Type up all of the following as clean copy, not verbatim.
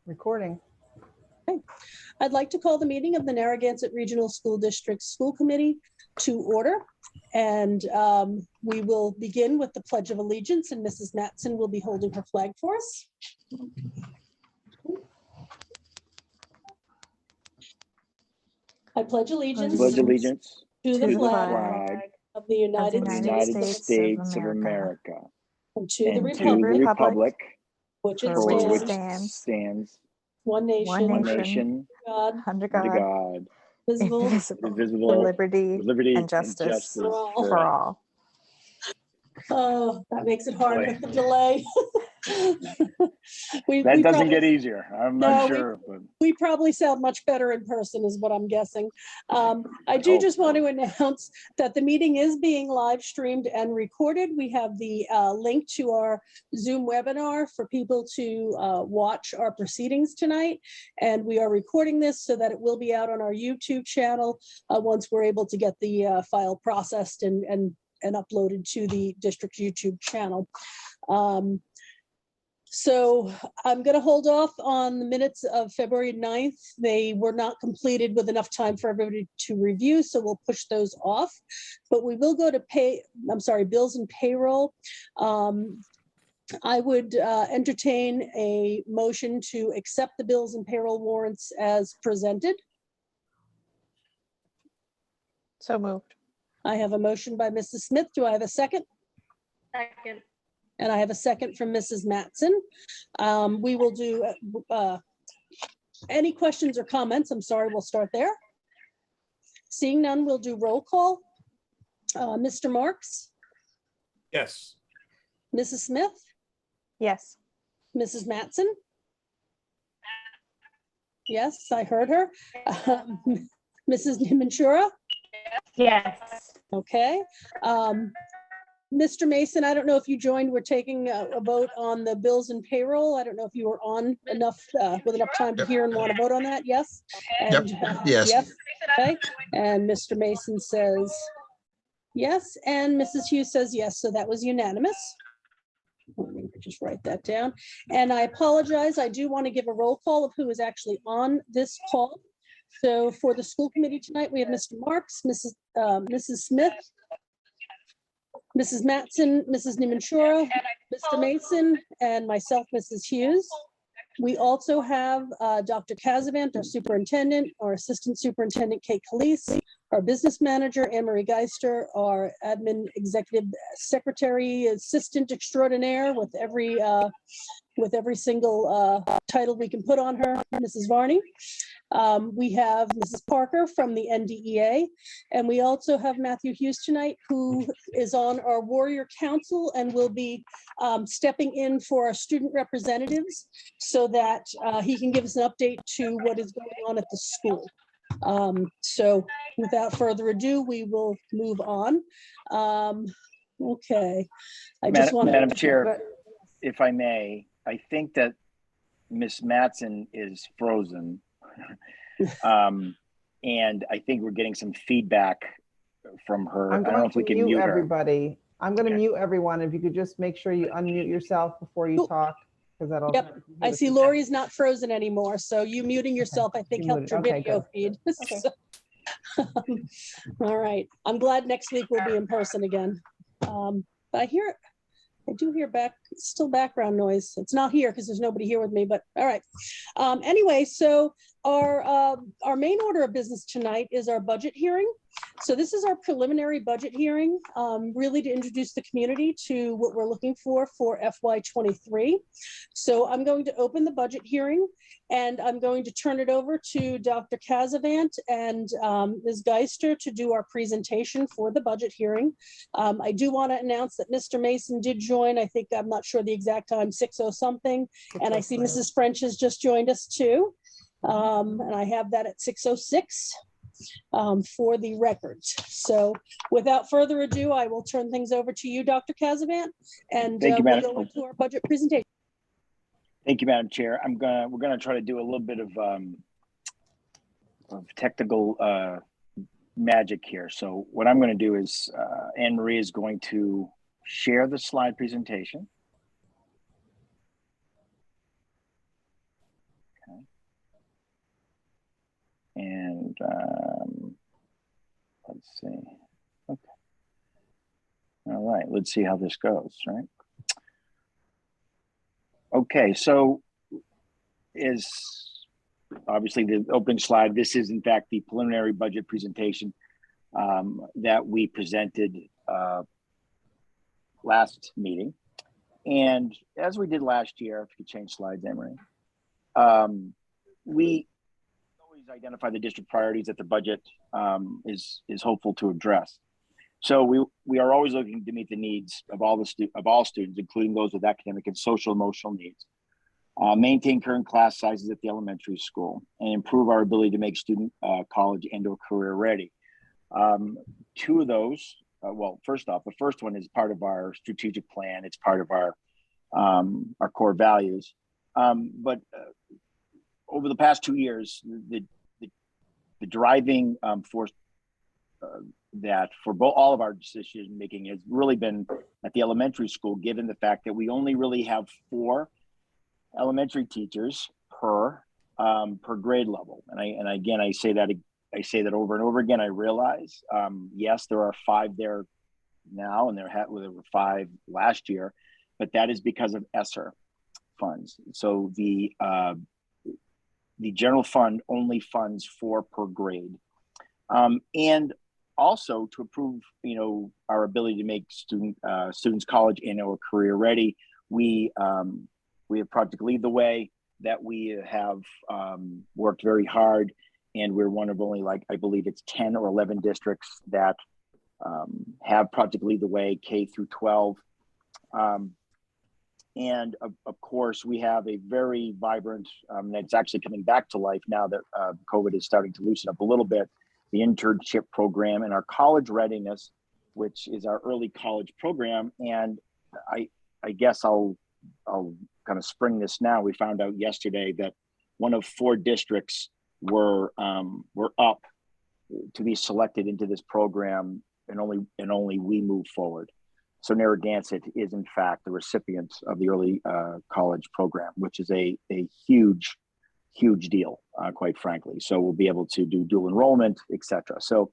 Recording. Okay. I'd like to call the meeting of the Narragansett Regional School District School Committee to order. And we will begin with the Pledge of Allegiance, and Mrs. Matson will be holding her flag for us. I pledge allegiance, to the flag of the United States of America, and to the republic which it stands, one nation, under God, visible, with liberty and justice for all. Oh, that makes it hard with the delay. That doesn't get easier. I'm not sure. We probably sound much better in person is what I'm guessing. I do just want to announce that the meeting is being live streamed and recorded. We have the link to our Zoom webinar for people to watch our proceedings tonight. And we are recording this so that it will be out on our YouTube channel once we're able to get the file processed and uploaded to the district YouTube channel. So I'm going to hold off on the minutes of February 9th. They were not completed with enough time for everybody to review, so we'll push those off. But we will go to bills and payroll. I would entertain a motion to accept the bills and payroll warrants as presented. So moved. I have a motion by Mrs. Smith. Do I have a second? Second. And I have a second from Mrs. Matson. We will do any questions or comments. I'm sorry, we'll start there. Seeing none, we'll do roll call. Mr. Marks? Yes. Mrs. Smith? Yes. Mrs. Matson? Yes, I heard her. Mrs. Nimanchura? Yes. Okay. Mr. Mason, I don't know if you joined. We're taking a vote on the bills and payroll. I don't know if you were on enough with enough time to hear and want to vote on that. Yes. And, Yes. Yes. Okay. And Mr. Mason says yes, and Mrs. Hughes says yes. So that was unanimous. Let me just write that down. And I apologize. I do want to give a roll call of who is actually on this call. So for the school committee tonight, we have Mr. Marks, Mrs. Smith, Mrs. Matson, Mrs. Nimanchura, Mr. Mason, and myself, Mrs. Hughes. We also have Dr. Casavant, our superintendent, our assistant superintendent, Kate Calise, our business manager, Anne-Marie Geister, our admin executive secretary, assistant extraordinaire with every single title we can put on her, Mrs. Varney. We have Mrs. Parker from the NDEA, and we also have Matthew Hughes tonight, who is on our Warrior Council and will be stepping in for our student representatives so that he can give us an update to what is going on at the school. So without further ado, we will move on. Okay. Madam Chair, if I may, I think that Miss Matson is frozen. And I think we're getting some feedback from her. I don't know if we can mute everybody. I'm going to Okay. mute everyone. If you could just make sure you unmute yourself before you talk, because that'll. Yep. I see Lori's not frozen anymore, so you muting yourself, I think, She helped your muted. Okay, video feed. So, all right. I'm glad next week we'll be in person again. But I do hear still background noise. It's not here because there's nobody here with me, but all right. Anyway, so our main order of business tonight is our budget hearing. So this is our preliminary budget hearing, really to introduce the community to what we're looking for FY23. So I'm going to open the budget hearing, and I'm going to turn it over to Dr. Casavant and Ms. Geister to do our presentation for the budget hearing. I do want to announce that Mr. Mason did join. I think, I'm not sure the exact time, 6:00 something. And I see Mrs. French has just joined us too. And I have that at 6:06 for the records. So without further ado, I will turn things over to you, Dr. Casavant, and Thank you, we'll Madam. go into our budget presentation. Thank you, Madam Chair. We're gonna try to do a little bit of technical magic here. So what I'm going to do is Anne-Marie is going to share the slide presentation. let's see. Okay. All right, let's see how this goes, right? Okay, so is obviously the opening slide. This is in fact the preliminary budget presentation that we presented last meeting. And as we did last year, if you could change slides, Emery, we always identify the district priorities that the budget is hopeful to address. So we are always looking to meet the needs of all students, including those with academic and social emotional needs, maintain current class sizes at the elementary school, and improve our ability to make student college and/or career ready. Two of those, well, first off, the first one is part of our strategic plan. It's part of our core values. But over the past 2 years, the driving force that for all of our decision making has really been at the elementary school, given the fact that we only really have 4 elementary teachers per grade level. And again, I say that over and over again. I realize, yes, there are 5 there now, and there were 5 last year, but that is because of ESSER funds. So the general fund only funds 4 per grade, and also to improve, our ability to make students college and/or career ready. We have Project Lead the Way that we have worked very hard, and we're one of only, I believe it's 10 or 11 districts that have Project Lead the Way K through 12. And of course, we have a very vibrant, that's actually coming back to life now that COVID is starting to loosen up a little bit, the internship program and our college readiness, which is our early college program. And I guess I'll kind of spring this now. We found out yesterday that one of 4 districts were up to be selected into this program, and only we move forward. So Narragansett is in fact the recipient of the early college program, which is a huge deal, quite frankly. So we'll be able to do dual enrollment, etc. So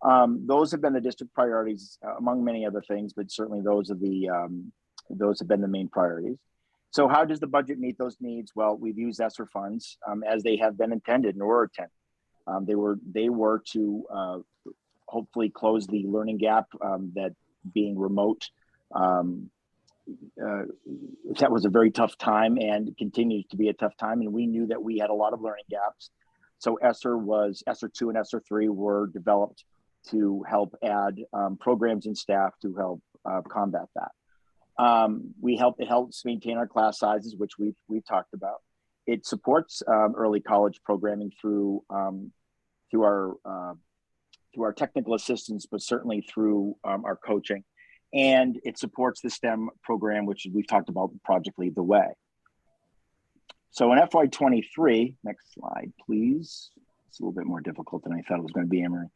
those have been the district priorities, among many other things, but certainly those have been the main priorities. So how does the budget meet those needs? Well, we've used ESSER funds as they have been intended and were intended. They were to hopefully close the learning gap that being remote, that was a very tough time and continues to be a tough time. And we knew that we had a lot of learning gaps. So ESSER 2 and ESSER 3 were developed to help add programs and staff to help combat that. It helps maintain our class sizes, which we've talked about. It supports early college programming through our technical assistance, but certainly through our coaching. And it supports the STEM program, which we've talked about, Project Lead the Way. So in FY23, next slide, please. It's a little bit more difficult than I thought it was going to be, Emery.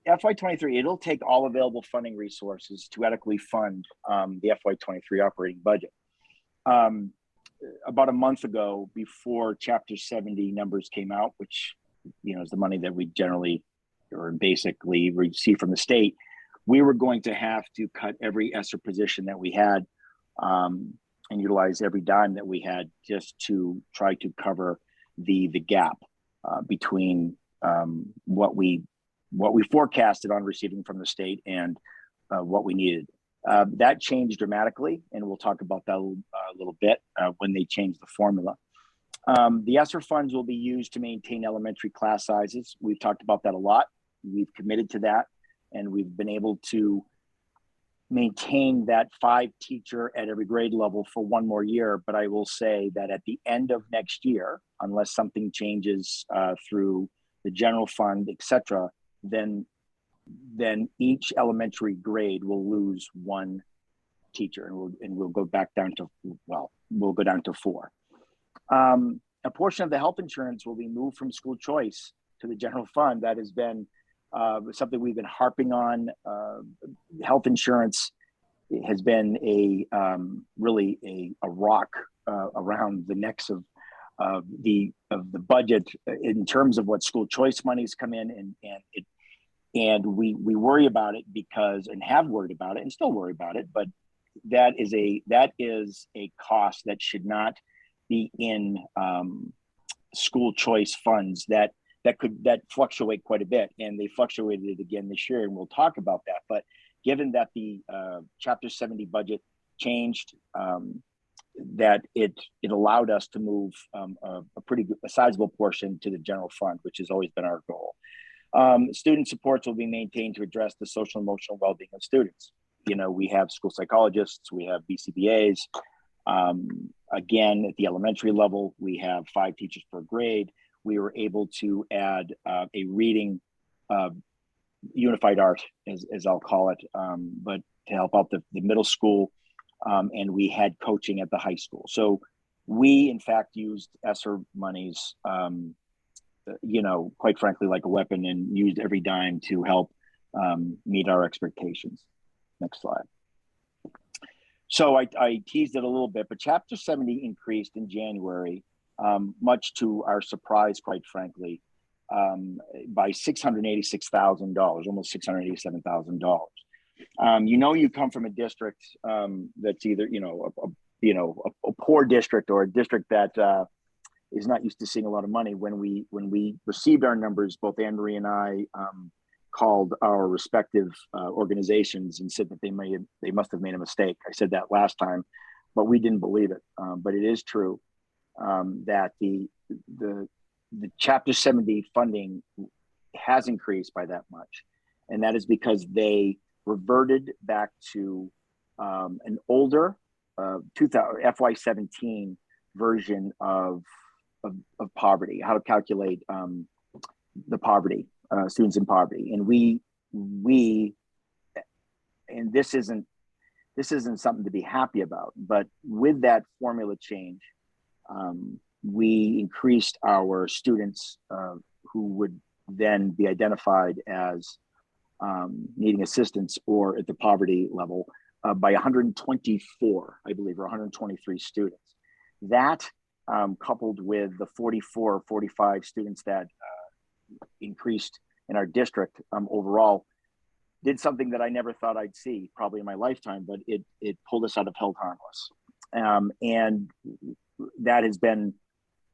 FY23, it'll take all available funding resources to adequately fund the FY23 operating budget. About a month ago, before Chapter 70 numbers came out, which is the money that we generally or basically receive from the state, we were going to have to cut every ESSER position that we had and utilize every dime that we had just to try to cover the gap between what we forecasted on receiving from the state and what we needed. That changed dramatically, and we'll talk about that a little bit when they change the formula. The ESSER funds will be used to maintain elementary class sizes. We've talked about that a lot. We've committed to that, and we've been able to maintain that 5 teacher at every grade level for 1 more year. But I will say that at the end of next year, unless something changes through the general fund, etc., then each elementary grade will lose 1 teacher, and we'll go back down to, we'll go down to 4. A portion of the health insurance will be moved from school choice to the general fund. That has been something we've been harping on. Health insurance has been really a rock around the necks the budget in terms of what school choice monies come in, and we worry about it because, and have worried about it and still worry about it, but that is a cost that should not be in school choice funds that fluctuate quite a bit, and they fluctuated again this year, and we'll talk about that. But given that the Chapter 70 budget changed, that it allowed us to move a sizable portion to the general fund, which has always been our goal. Student supports will be maintained to address the social and emotional well-being of students. You know, we have school psychologists, we have BCBAs. Again, at the elementary level, we have 5 teachers per grade. We were able to add a reading unified art, as I'll call it, but to help out the middle school, and we had coaching at the high school. So we, in fact, used ESSER monies, you know, quite frankly, like a weapon, and used every dime to help meet our expectations. Next slide. So I teased it a little bit, but Chapter 70 increased in January, much to our surprise, quite frankly, by $686,000, almost $687,000. You know, you come from a district that's either a poor district or a district that is not used to seeing a lot of money. When we received our numbers, both Anne Marie and I called our respective organizations and said that they must have made a mistake. I said that last time, but we didn't believe it. But it is true that the Chapter 70 funding has increased by that much, and that is because they reverted back to an older FY17 version of poverty, how to calculate the poverty, students in poverty. And and this isn't something to be happy about, but with that formula change, we increased our students who would then be identified as needing assistance or at the poverty level by 124, I believe, or 123 students. That coupled with the 44 or 45 students that increased in our district overall, did something that I never thought I'd see probably in my lifetime, but it pulled us out of held harmless. And that has been,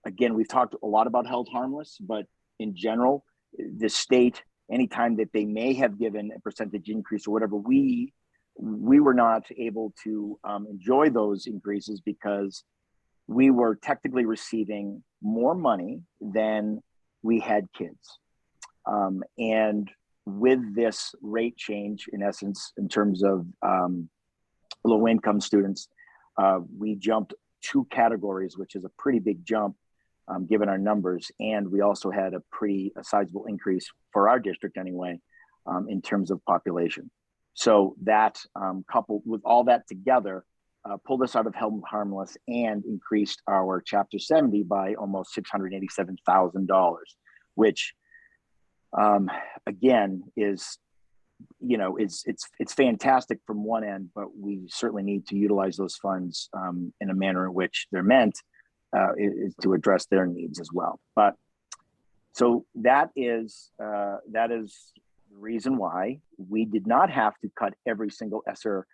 again, we've talked a lot about held harmless, but in general, the state, anytime that they may have given a percentage increase or whatever, we were not able to enjoy those increases because we were technically receiving more money than we had kids. And with this rate change, in essence, in terms of low-income students, we jumped 2 categories, which is a pretty big jump given our numbers. And we also had a sizable increase for our district anyway, in terms of population. So that coupled with all that together, pulled us out of held harmless and increased our Chapter 70 by almost $687,000, which again is, you know, it's fantastic from one end, but we certainly need to utilize those funds in a manner in which they're meant, is to address their needs as well. But so that is the reason why we did not have to cut every single ESSER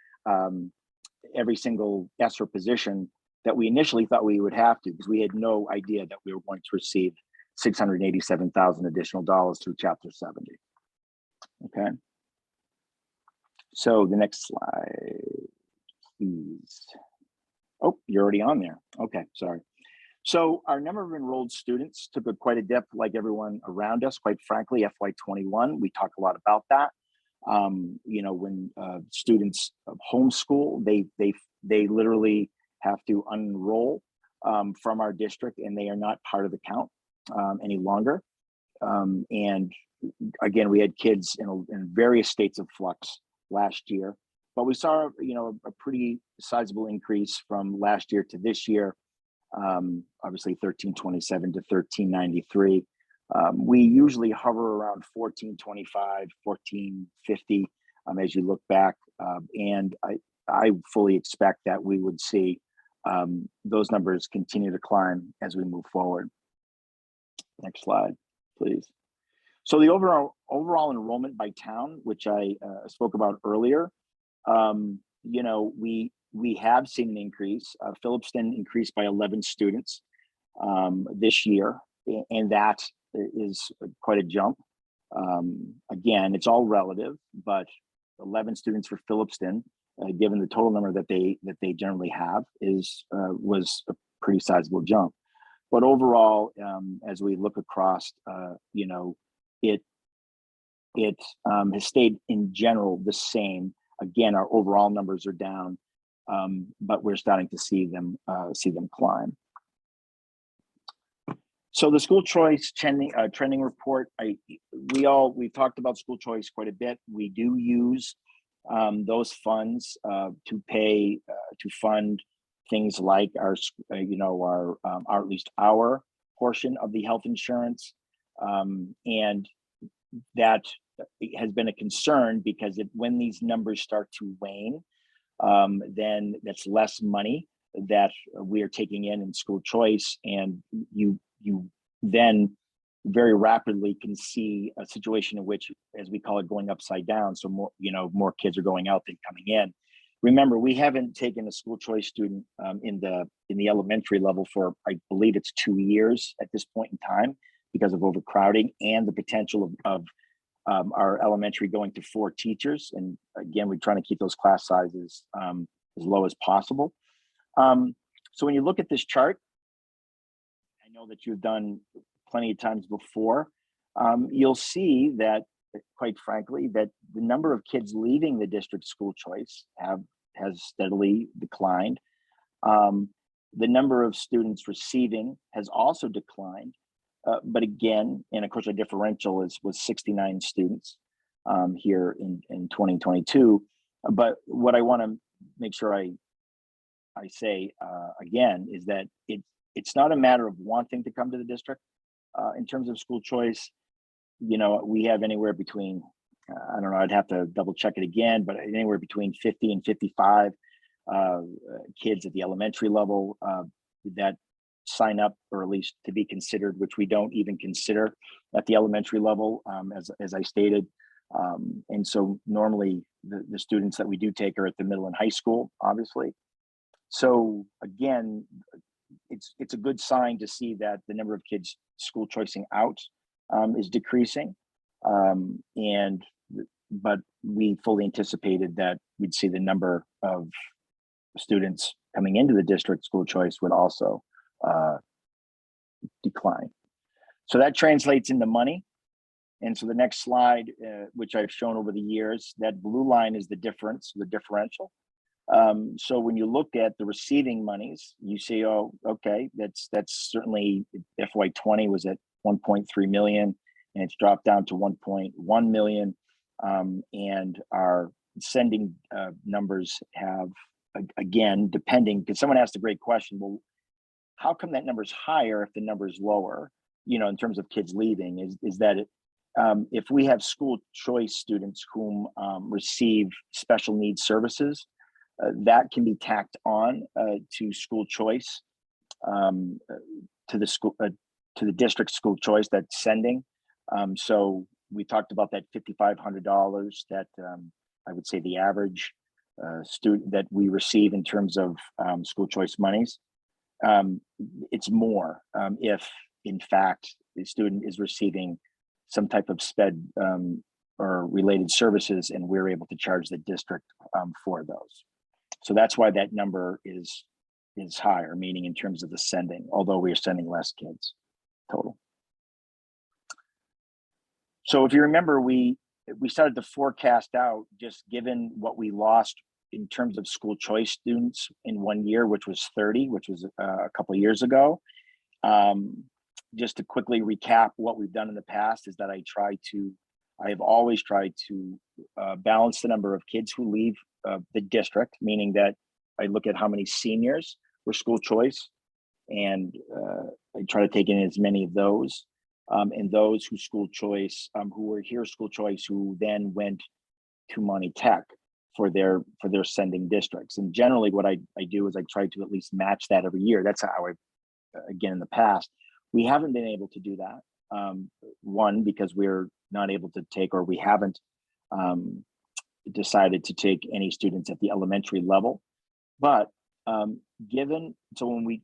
position that we initially thought we would have to, because we had no idea that we were going to receive $687,000 additional dollars through Chapter 70. Okay. So the next slide, please. Oh, you're already on there. Okay, sorry. So our number of enrolled students took quite a dip, like everyone around us, quite frankly. FY21, we talk a lot about that. You know, when students homeschool, they literally have to unenroll from our district, and they are not part of the count any longer. And again, we had kids in various states of flux last year, but we saw, you know, a pretty sizable increase from last year to this year. Obviously 1327 to 1393. We usually hover around 1425, 1450 as you look back, and I fully expect that we would see those numbers continue to climb as we move forward. Next slide, please. So the overall enrollment by town, which I spoke about earlier, you know, we have seen an increase. Phillipston increased by 11 students this year, and that is quite a jump. Again, it's all relative, but 11 students for Phillipston, given the total number that they generally have, was a pretty sizable jump. But overall, as we look across, you know, it has stayed in general the same. Again, our overall numbers are down, but we're starting to see them climb. So the school choice trending report, we've talked about school choice quite a bit. We do use those funds to fund things like our, you know, our at least our portion of the health insurance, and that has been a concern because when these numbers start to wane, then that's less money that we are taking in school choice, and you then very rapidly can see a situation in which, as we call it, going upside down. So more kids are going out than coming in. Remember, we haven't taken a school choice student in the elementary level for, I believe it's 2 years at this point in time because of overcrowding and the potential of our elementary going to 4 teachers. And again, we're trying to keep those class sizes as low as possible. So when you look at this chart, I know that you've done plenty of times before, you'll see that, quite frankly, that the number of kids leaving the district school choice has steadily declined. The number of students receiving has also declined, but again, and of course our differential was 69 students here in 2022. But what I want to make sure I say again is that it's not a matter of wanting to come to the district. In terms of school choice, you know, we have anywhere between, I don't know, I'd have to double check it again, but anywhere between 50 and 55 kids at the elementary level that sign up, or at least to be considered, which we don't even consider at the elementary level, as I stated. And so normally the students that we do take are at the middle and high school, obviously. So again, it's a good sign to see that the number of kids school choicing out is decreasing, but we fully anticipated that we'd see the number of students coming into the district school choice would also decline. So that translates into money. And so the next slide, which I've shown over the years, that blue line is the difference, the differential. So when you look at the receiving monies, you see, oh, okay, that's certainly FY20 was at 1.3 million, and it's dropped down to 1.1 million. And our sending numbers have, again, depending, because someone asked a great question, well, how come that number is higher if the number is lower, you know, in terms of kids leaving, is that if we have school choice students whom receive special needs services, that can be tacked on to school choice, to the district school choice that's sending. So we talked about that $5,500 that I would say the average student that we receive in terms of school choice monies. It's more if in fact the student is receiving some type of SPED or related services, and we're able to charge the district for those. So that's why that number is higher, meaning in terms of the sending, although we are sending less kids total. So if you remember, we started to forecast out, just given what we lost in terms of school choice students in 1 year, which was 30, which was a couple of years ago. Just to quickly recap what we've done in the past is that I have always tried to balance the number of kids who leave the district, meaning that I look at how many seniors were school choice, and I try to take in as many of those, and those who school choice, who were here school choice, who then went to Monty Tech. their sending districts. And generally what I do is I try to at least match that every year. That's how again, in the past, we haven't been able to do that. One, because we're not able to take, or we haven't decided to take any students at the elementary level. But so when we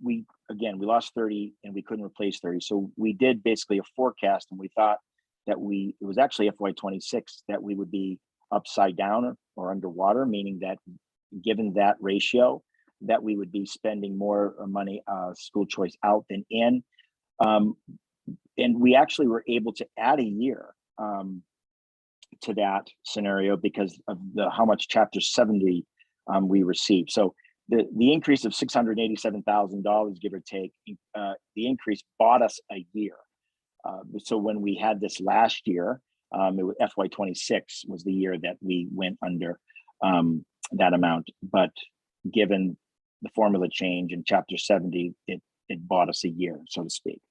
lost 30 and we couldn't replace 30. So we did basically a forecast, and we thought that it was actually FY26 that we would be upside down or underwater, meaning that given that ratio, that we would be spending more money school choice out than in. And we actually were able to add a year to that scenario because of how much Chapter 70 we received. So the increase of $687,000, give or take, the increase bought us a year. So when we had this last year, it was FY26 was the year that we went under that amount. But given the formula change in Chapter 70, it bought us a year, so to speak.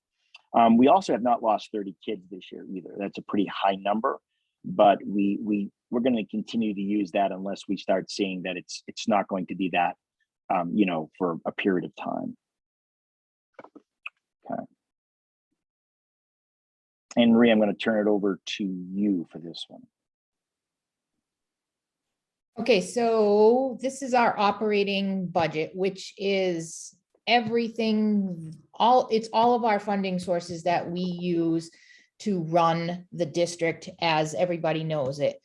We also have not lost 30 kids this year either. That's a pretty high number, but we're going to continue to use that unless we start seeing that it's not going to be that, for a period of time. Okay. And Maria, I'm going to turn it over to you for this one. Okay, so this is our operating budget, which is everything, it's all of our funding sources that we use to run the district as everybody knows it.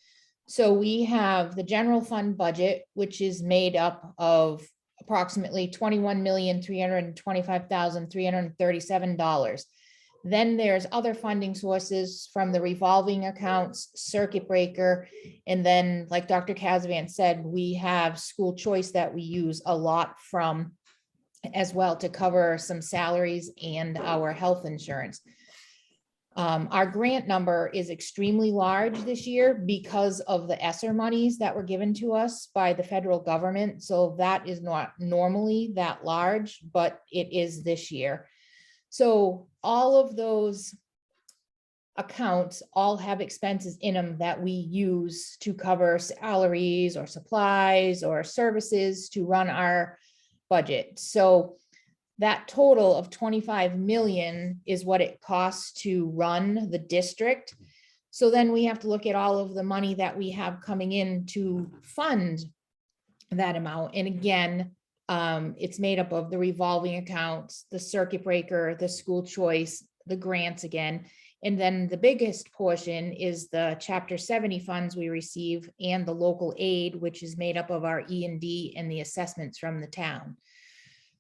So we have the general fund budget, which is made up of approximately $21,325,337. Then there's other funding sources from the revolving accounts, circuit breaker, and then like Dr. Kazavan said, we have school choice that we use a lot from as well to cover some salaries and our health insurance. Our grant number is extremely large this year because of the ESSER monies that were given to us by the federal government. So that is not normally that large, but it is this year. So all of those accounts all have expenses in them that we use to cover salaries or supplies or services to run our budget. So that total of 25 million is what it costs to run the district. So then we have to look at all of the money that we have coming in to fund that amount. And again, it's made up of the revolving accounts, the circuit breaker, the school choice, the grants again. And then the biggest portion is the Chapter 70 funds we receive and the local aid, which is made up of our E&D and the assessments from the town.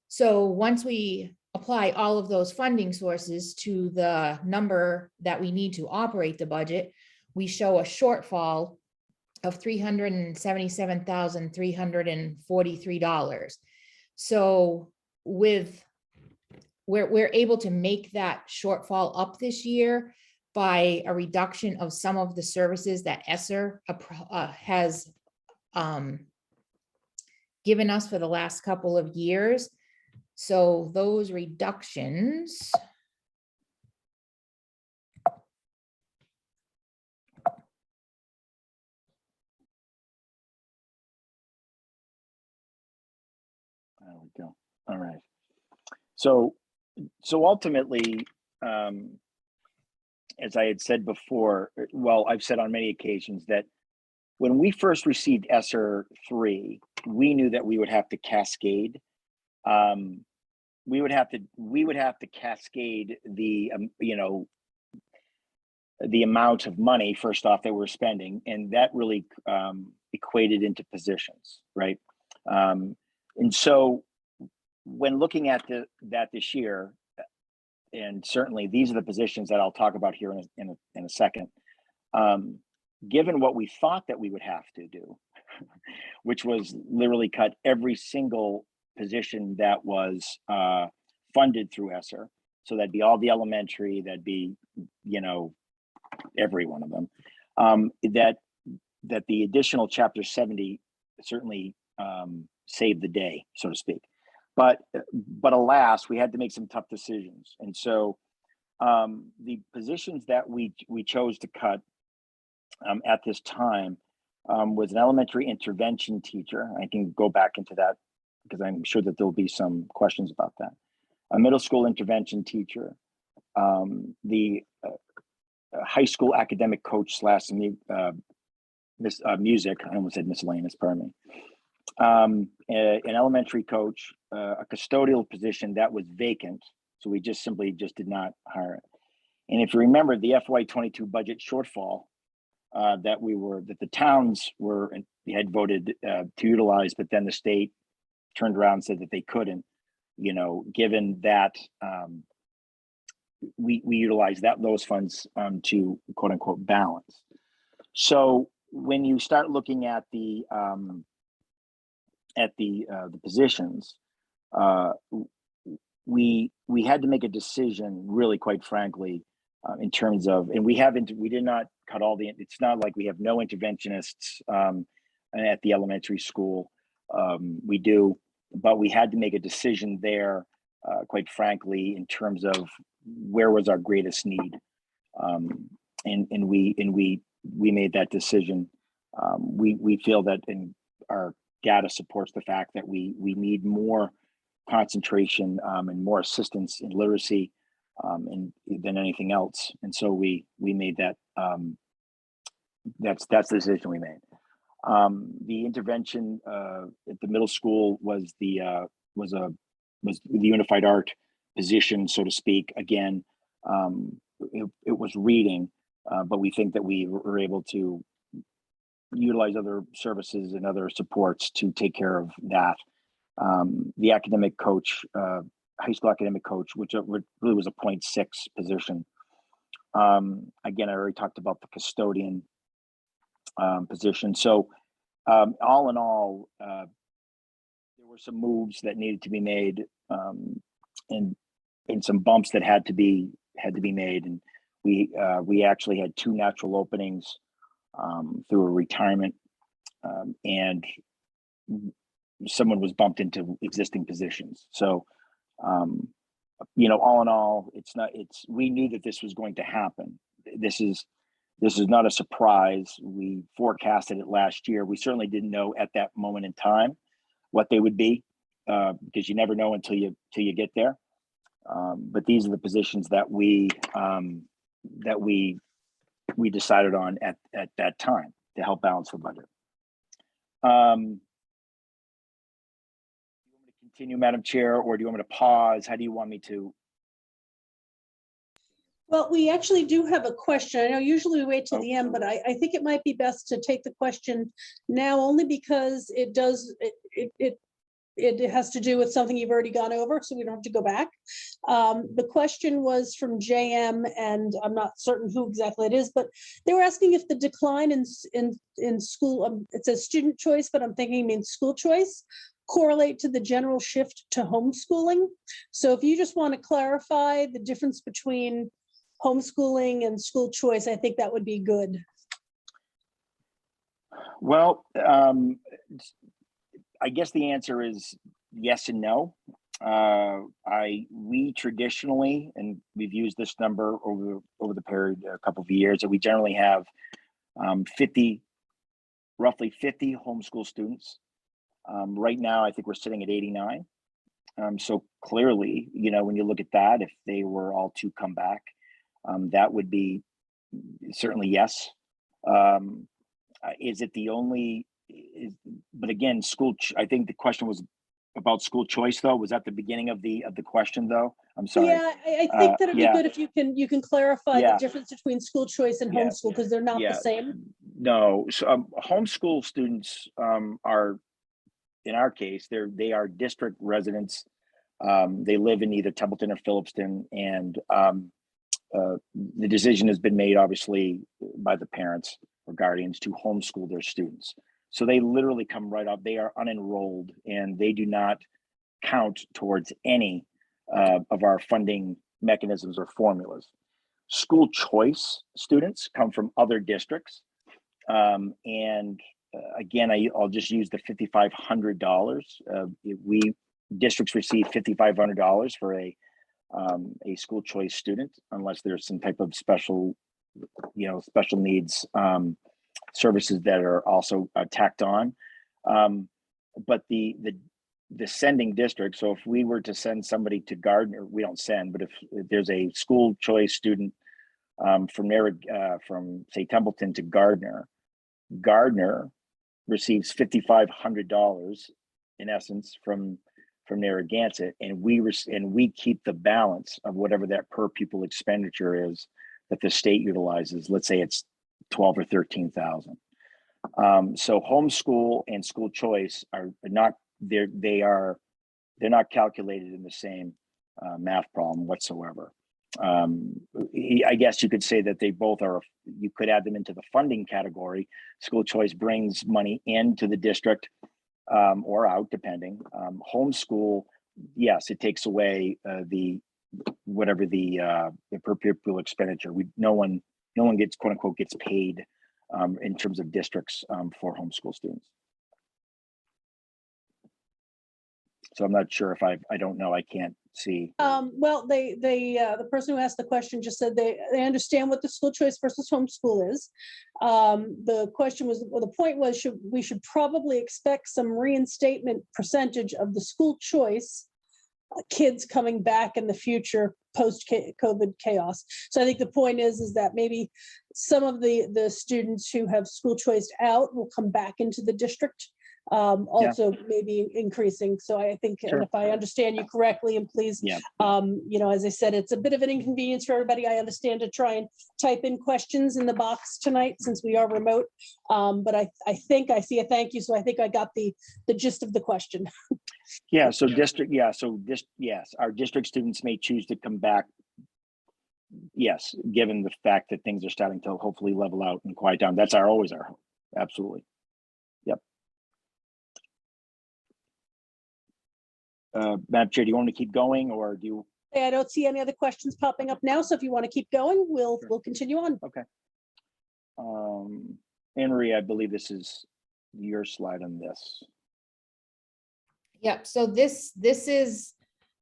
So once we apply all of those funding sources to the number that we need to operate the budget, we show a shortfall of $377,343. So we're able to make that shortfall up this year by a reduction of some of the services that ESSER has given us for the last couple of years. So those reductions there we go. All right. So ultimately, as I had said before, well, I've said on many occasions that when we first received ESSER 3, we knew that we would have to cascade. We would have to cascade the the amount of money first off that we're spending, and that really equated into positions, right? And so when looking at that this year, and certainly these are the positions that I'll talk about here in a second, given what we thought that we would have to do, which was literally cut every single position that was funded through ESSER. So that'd be all the elementary, that'd be, every one of them, that the additional Chapter 70 certainly saved the day, so to speak. But alas, we had to make some tough decisions. And so the positions that we chose to cut at this time was an elementary intervention teacher. I can go back into that because I'm sure that there'll be some questions about that. A middle school intervention teacher, the high school academic coach slash music, I almost said miscellaneous, pardon me. An elementary coach, a custodial position that was vacant. So we just simply did not hire it. And if you remember the FY22 budget shortfall that the towns had voted to utilize, but then the state turned around and said that they couldn't, given that we utilized those funds to quote unquote balance. So when you start looking at the positions, we had to make a decision, really, quite frankly, in terms of, and we did not cut all it's not like we have no interventionists at the elementary school. We do, but we had to make a decision there, quite frankly, in terms of where was our greatest need. And we made that decision. We feel that, and our data supports the fact that we need more concentration and more assistance in literacy than anything else. And so we made that. That's the decision we made. The intervention at the middle school was the unified art position, so to speak. Again, it was reading, but we think that we were able to utilize other services and other supports to take care of that. The academic coach, high school academic coach, which really was a 0.6 position. Again, I already talked about the custodian position. So all in all, there were some moves that needed to be made, and some bumps that had to be made. And we actually had 2 natural openings through a retirement, and someone was bumped into existing positions. So, all in all, we knew that this was going to happen. This is not a surprise. We forecasted it last year. We certainly didn't know at that moment in time what they would be, because you never know until you get there. But these are the positions that we decided on at that time to help balance the budget. Do you want me to continue, Madam Chair, or do you want me to pause? How do you want me to? Well, we actually do have a question. I know usually we wait till the end, but I think it might be best to take the question now, only because it has to do with something you've already gone over, so we don't have to go back. The question was from JM, and I'm not certain who exactly it is, but they were asking if the decline in school, it says student choice, but I'm thinking it means school choice, correlate to the general shift to homeschooling. So if you just want to clarify the difference between homeschooling and school choice, I think that would be good. Well, I guess the answer is yes and no. We traditionally, and we've used this number over the period, a couple of years, that we generally have roughly 50 homeschool students. Right now, I think we're sitting at 89. So clearly, when you look at that, if they were all to come back, that would be certainly yes. Is it the only? But again, I think the question was about school choice, though. Was that the beginning of the question, though? I'm sorry. Yeah, I think that it'd be good if you can clarify the difference between school choice and homeschool, because they're not the same. No, so homeschool students are, in our case, they are district residents. They live in either Templeton or Phillipston, and the decision has been made, obviously, by the parents or guardians to homeschool their students. So they literally come right up. They are unenrolled, and they do not count towards any of our funding mechanisms or formulas. School choice students come from other districts. And again, I'll just use the $5,500. Districts receive $5,500 for a school choice student, unless there's some type of special needs services that are also tacked on. But the sending district, so if we were to send somebody to Gardner, we don't send, but if there's a school choice student from there, from say Templeton to Gardner receives $5,500 in essence from Narragansett, and we keep the balance of whatever that per pupil expenditure is that the state utilizes. Let's say it's 12 or 13,000. So homeschool and school choice are not they're not calculated in the same math problem whatsoever. I guess you could say that they both are. You could add them into the funding category. School choice brings money into the district or out, depending. Homeschool, yes, it takes away the per pupil expenditure. No one gets, quote unquote, gets paid in terms of districts for homeschool students. So I'm not sure if I don't know, I can't see. Well, the person who asked the question just said they understand what the school choice versus homeschool is. The question was, well, the point was, we should probably expect some reinstatement percentage of the school choice kids coming back in the future post-COVID chaos. So I think the point is that maybe some of the students who have school choice out will come back into the district. Also maybe increasing. So I think, Sure. and if I understand you correctly, and please, as I said, it's a bit of an inconvenience for everybody. I understand to try and type in questions in the box tonight since we are remote. But I think I see a thank you. So I think I got the gist of the question. So our district students may choose to come back. Yes, given the fact that things are starting to hopefully level out and quiet down. That's always our hope. Absolutely. Yep. Madam Chair, do you want me to keep going, or do you? I don't see any other questions popping up now. So if you want to keep going, we'll continue on. Okay. Anne-Marie, I believe this is your slide on this. Yep, so this is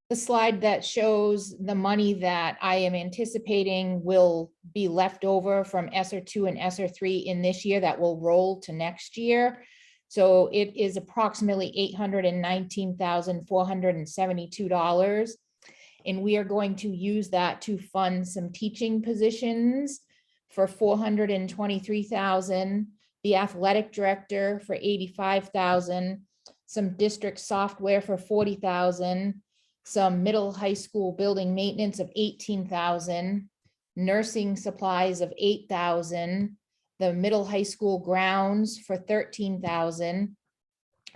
the slide that shows the money that I am anticipating will be left over from ESSER 2 and ESSER 3 in this year that will roll to next year. So it is approximately $819,472. And we are going to use that to fund some teaching positions for $423,000, the athletic director for $85,000, some district software for $40,000, some middle high school building maintenance of $18,000, nursing supplies of $8,000, the middle high school grounds for $13,000,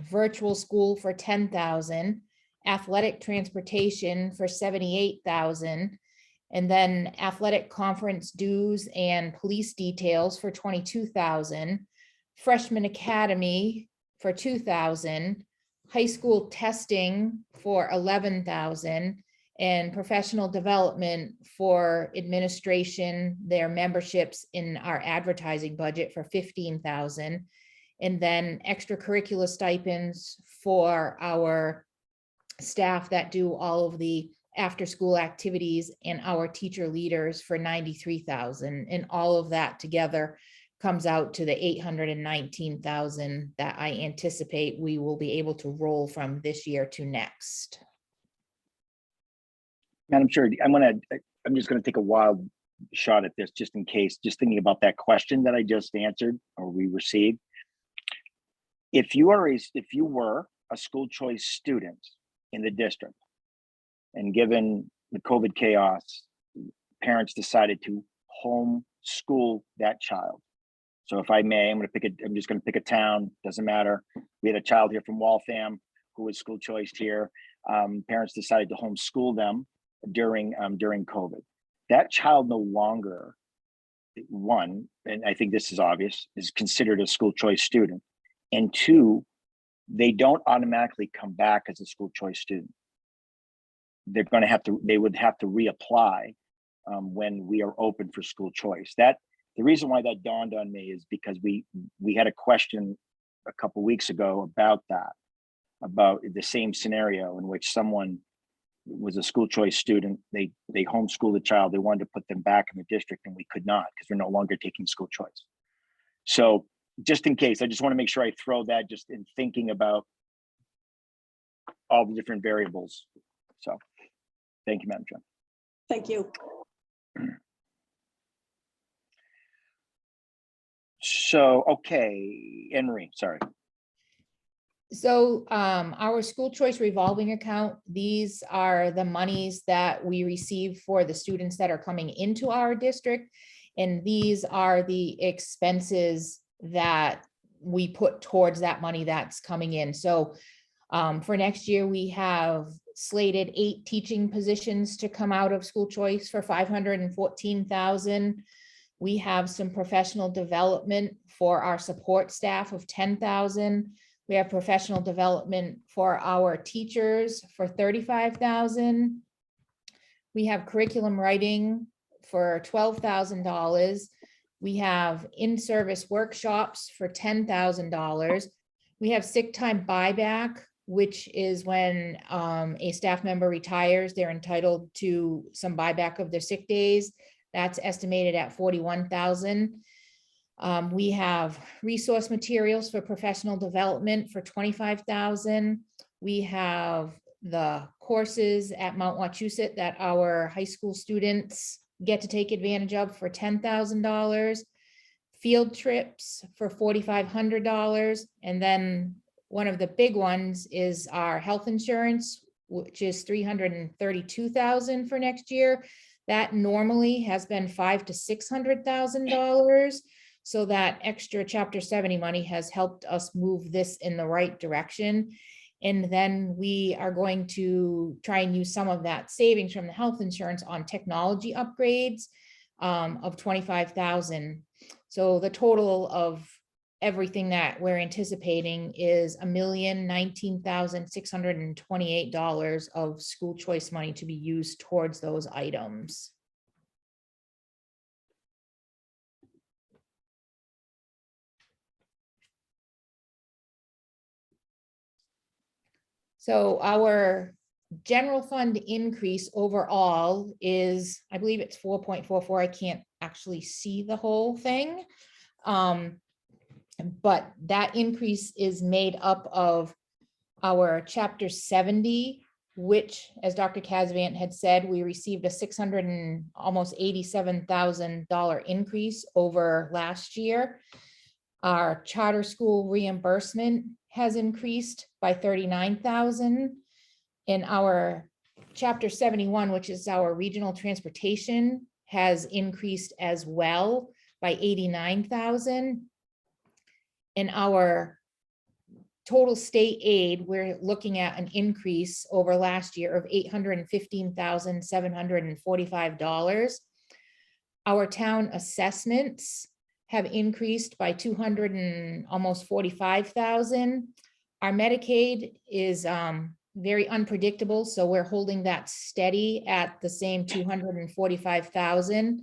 virtual school for $10,000, athletic transportation for $78,000, and then athletic conference dues and police details for $22,000, freshman academy for $2,000, high school testing for $11,000, and professional development for administration, their memberships in our advertising budget for $15,000, and then extracurricular stipends for our staff that do all of the after-school activities and our teacher leaders for $93,000, and all of that together comes out to the $819,000 that I anticipate we will be able to roll from this year to next. Madam Chair, I'm just going to take a wild shot at this just in case, just thinking about that question that I just answered or we received. If you were a school choice student in the district, and given the COVID chaos, parents decided to homeschool that child. So if I may, I'm just going to pick a town, doesn't matter. We had a child here from Waltham who was school choiced here. Parents decided to homeschool them during COVID. That child no longer, one, and I think this is obvious, is considered a school choice student. And two, they don't automatically come back as a school choice student. They would have to reapply when we are open for school choice. The reason why that dawned on me is because we had a question a couple of weeks ago about the same scenario in which someone was a school choice student. They homeschooled a child. They wanted to put them back in the district, and we could not because we're no longer taking school choice. So just in case, I just want to make sure I throw that just in thinking about all the different variables. So thank you, Madam Chair. Thank you. So, okay, Henry, sorry. So our school choice revolving account, these are the monies that we receive for the students that are coming into our district. And these are the expenses that we put towards that money that's coming in. So for next year, we have slated 8 teaching positions to come out of school choice for $514,000. We have some professional development for our support staff of $10,000. We have professional development for our teachers for $35,000. We have curriculum writing for $12,000. We have in-service workshops for $10,000. We have sick time buyback, which is when a staff member retires, they're entitled to some buyback of their sick days. That's estimated at $41,000. We have resource materials for professional development for $25,000. We have the courses at Mount Wachusett that our high school students get to take advantage of for $10,000. Field trips for $4,500. And then one of the big ones is our health insurance, which is $332,000 for next year. That normally has been $500,000 to $600,000. So that extra Chapter 70 money has helped us move this in the right direction. And then we are going to try and use some of that savings from the health insurance on technology upgrades of $25,000. So the total of everything that we're anticipating is $1,019,628 of school choice money to be used towards those items. So our general fund increase overall is, I believe it's 4.44. I can't actually see the whole thing. But that increase is made up of our Chapter 70, which, as Dr. Casavant had said, we received a almost $87,000 increase over last year. Our charter school reimbursement has increased by $39,000. And our Chapter 71, which is our regional transportation, has increased as well by $89,000. And our total state aid, we're looking at an increase over last year of $815,745. Our town assessments have increased by almost $45,000. Our Medicaid is very unpredictable, so we're holding that steady at the same $245,000.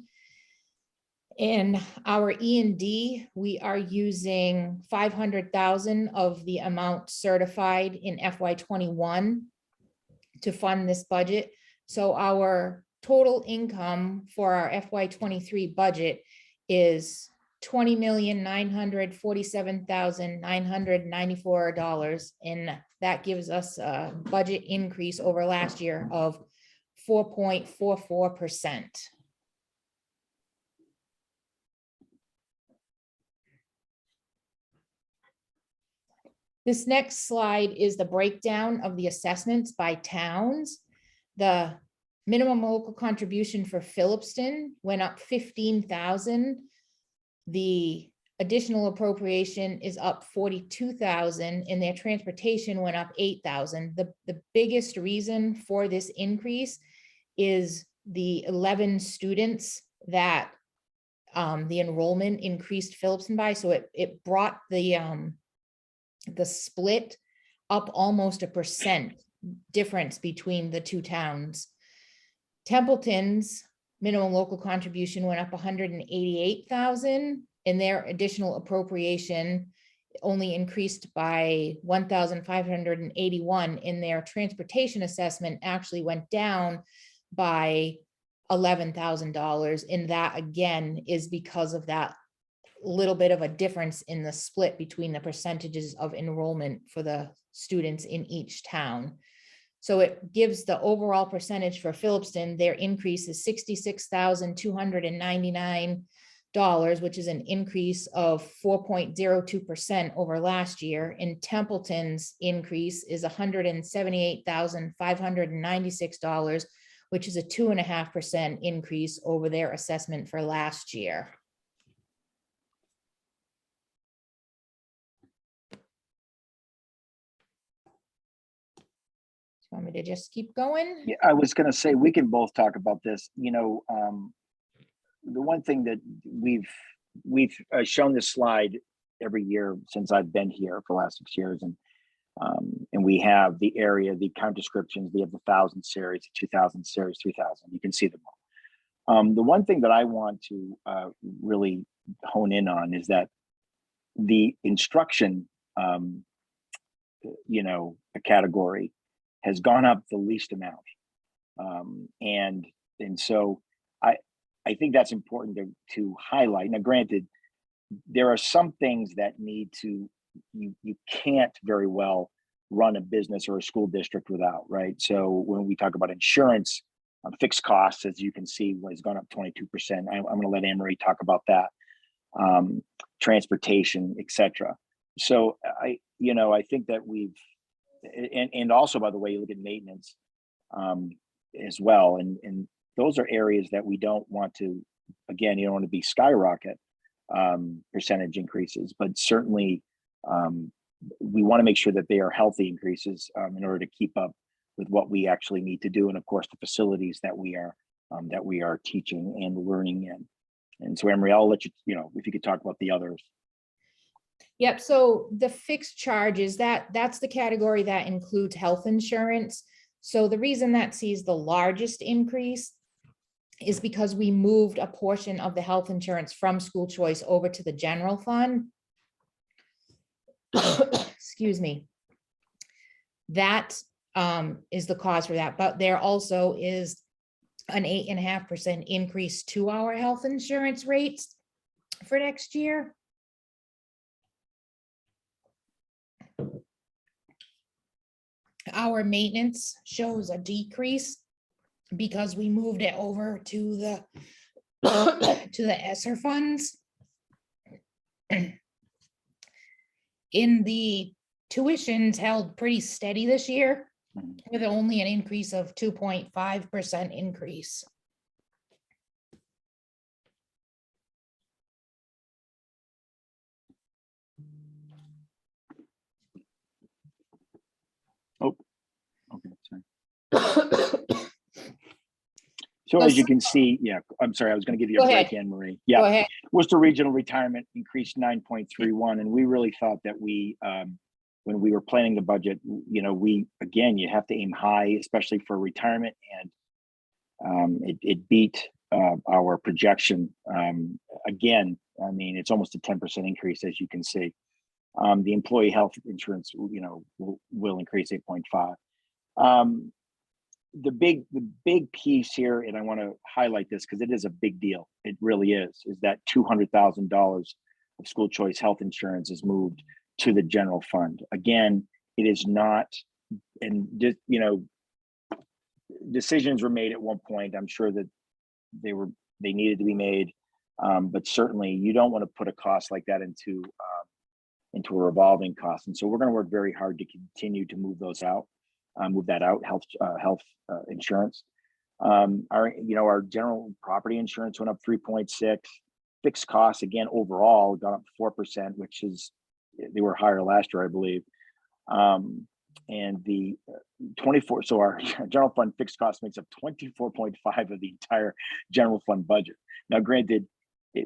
In our E&D, we are using $500,000 of the amount certified in FY21 to fund this budget. So our total income for our FY23 budget is $20,947,994, and that gives us a budget increase over last year of 4.44%. This next slide is the breakdown of the assessments by towns. The minimum local contribution for Phillipston went up $15,000. The additional appropriation is up $42,000, and their transportation went up $8,000. The biggest reason for this increase is the 11 students that the enrollment increased Phillipston by. So it brought the split up almost 1% difference between the two towns. Templeton's minimum local contribution went up $188,000, and their additional appropriation only increased by $1,581, and their transportation assessment actually went down by $11,000. And that again is because of that little bit of a difference in the split between the percentages of enrollment for the students in each town. So it gives the overall percentage for Phillipston, their increase is $66,299, which is an increase of 4.02% over last year. And Templeton's increase is $178,596, which is a 2.5% increase over their assessment for last year. Want me to just keep going? Yeah, I was going to say we can both talk about this. You know, the one thing that we've shown this slide every year since I've been here for the last 6 years, and we have the area, the count descriptions. We have the 1,000 series, 2,000 series, 3,000. You can see them all. The one thing that I want to really hone in on is that the instruction, you know, a category has gone up the least amount. And so I think that's important to highlight. Now, granted, there are some things that need to, you can't very well run a business or a school district without, right? So when we talk about insurance, fixed costs, as you can see, has gone up 22%. I'm gonna let Anne-Marie talk about that. Transportation, et cetera. So I think that we've, and also, by the way, you look at maintenance as well. And those are areas that we don't want to, again, you don't want to be skyrocket percentage increases, but certainly we want to make sure that they are healthy increases in order to keep up with what we actually need to do. And of course, the facilities that we are teaching and learning in. And so, Emery, I'll let you, if you could talk about the others. Yep. So the fixed charges, that's the category that includes health insurance. So the reason that sees the largest increase is because we moved a portion of the health insurance from school choice over to the general fund. Excuse me. That is the cause for that. But there also is an 8.5% increase to our health insurance rates for next year. Our maintenance shows a decrease because we moved it over to the to the ESSER funds. In the tuitions held pretty steady this year with only an increase of 2.5% increase. Oh, okay, sorry. So as you can see, yeah, I'm sorry, I was going to give you a break, Anne-Marie. Yeah, Go ahead. Worcester Regional Retirement increased 9.31, and we really thought that we, when we were planning the budget, again, you have to aim high, especially for retirement, and it beat our projection. Again, I mean, it's almost a 10% increase, as you can see. The employee health insurance, will increase 8.5. The big piece here, and I want to highlight this because it is a big deal. It really is that $200,000 of school choice health insurance is moved to the general fund. Again, it is not, and decisions were made at one point. I'm sure that they needed to be made, but certainly you don't want to put a cost like that into a revolving cost. And so we're going to work very hard to continue to move those out. Move that out, health insurance. Our general property insurance went up 3.6. Fixed costs, again, overall got up 4%, which is, they were higher last year, I believe. And the 24, so our general fund fixed cost makes up 24.5 of the entire general fund budget. Now, granted,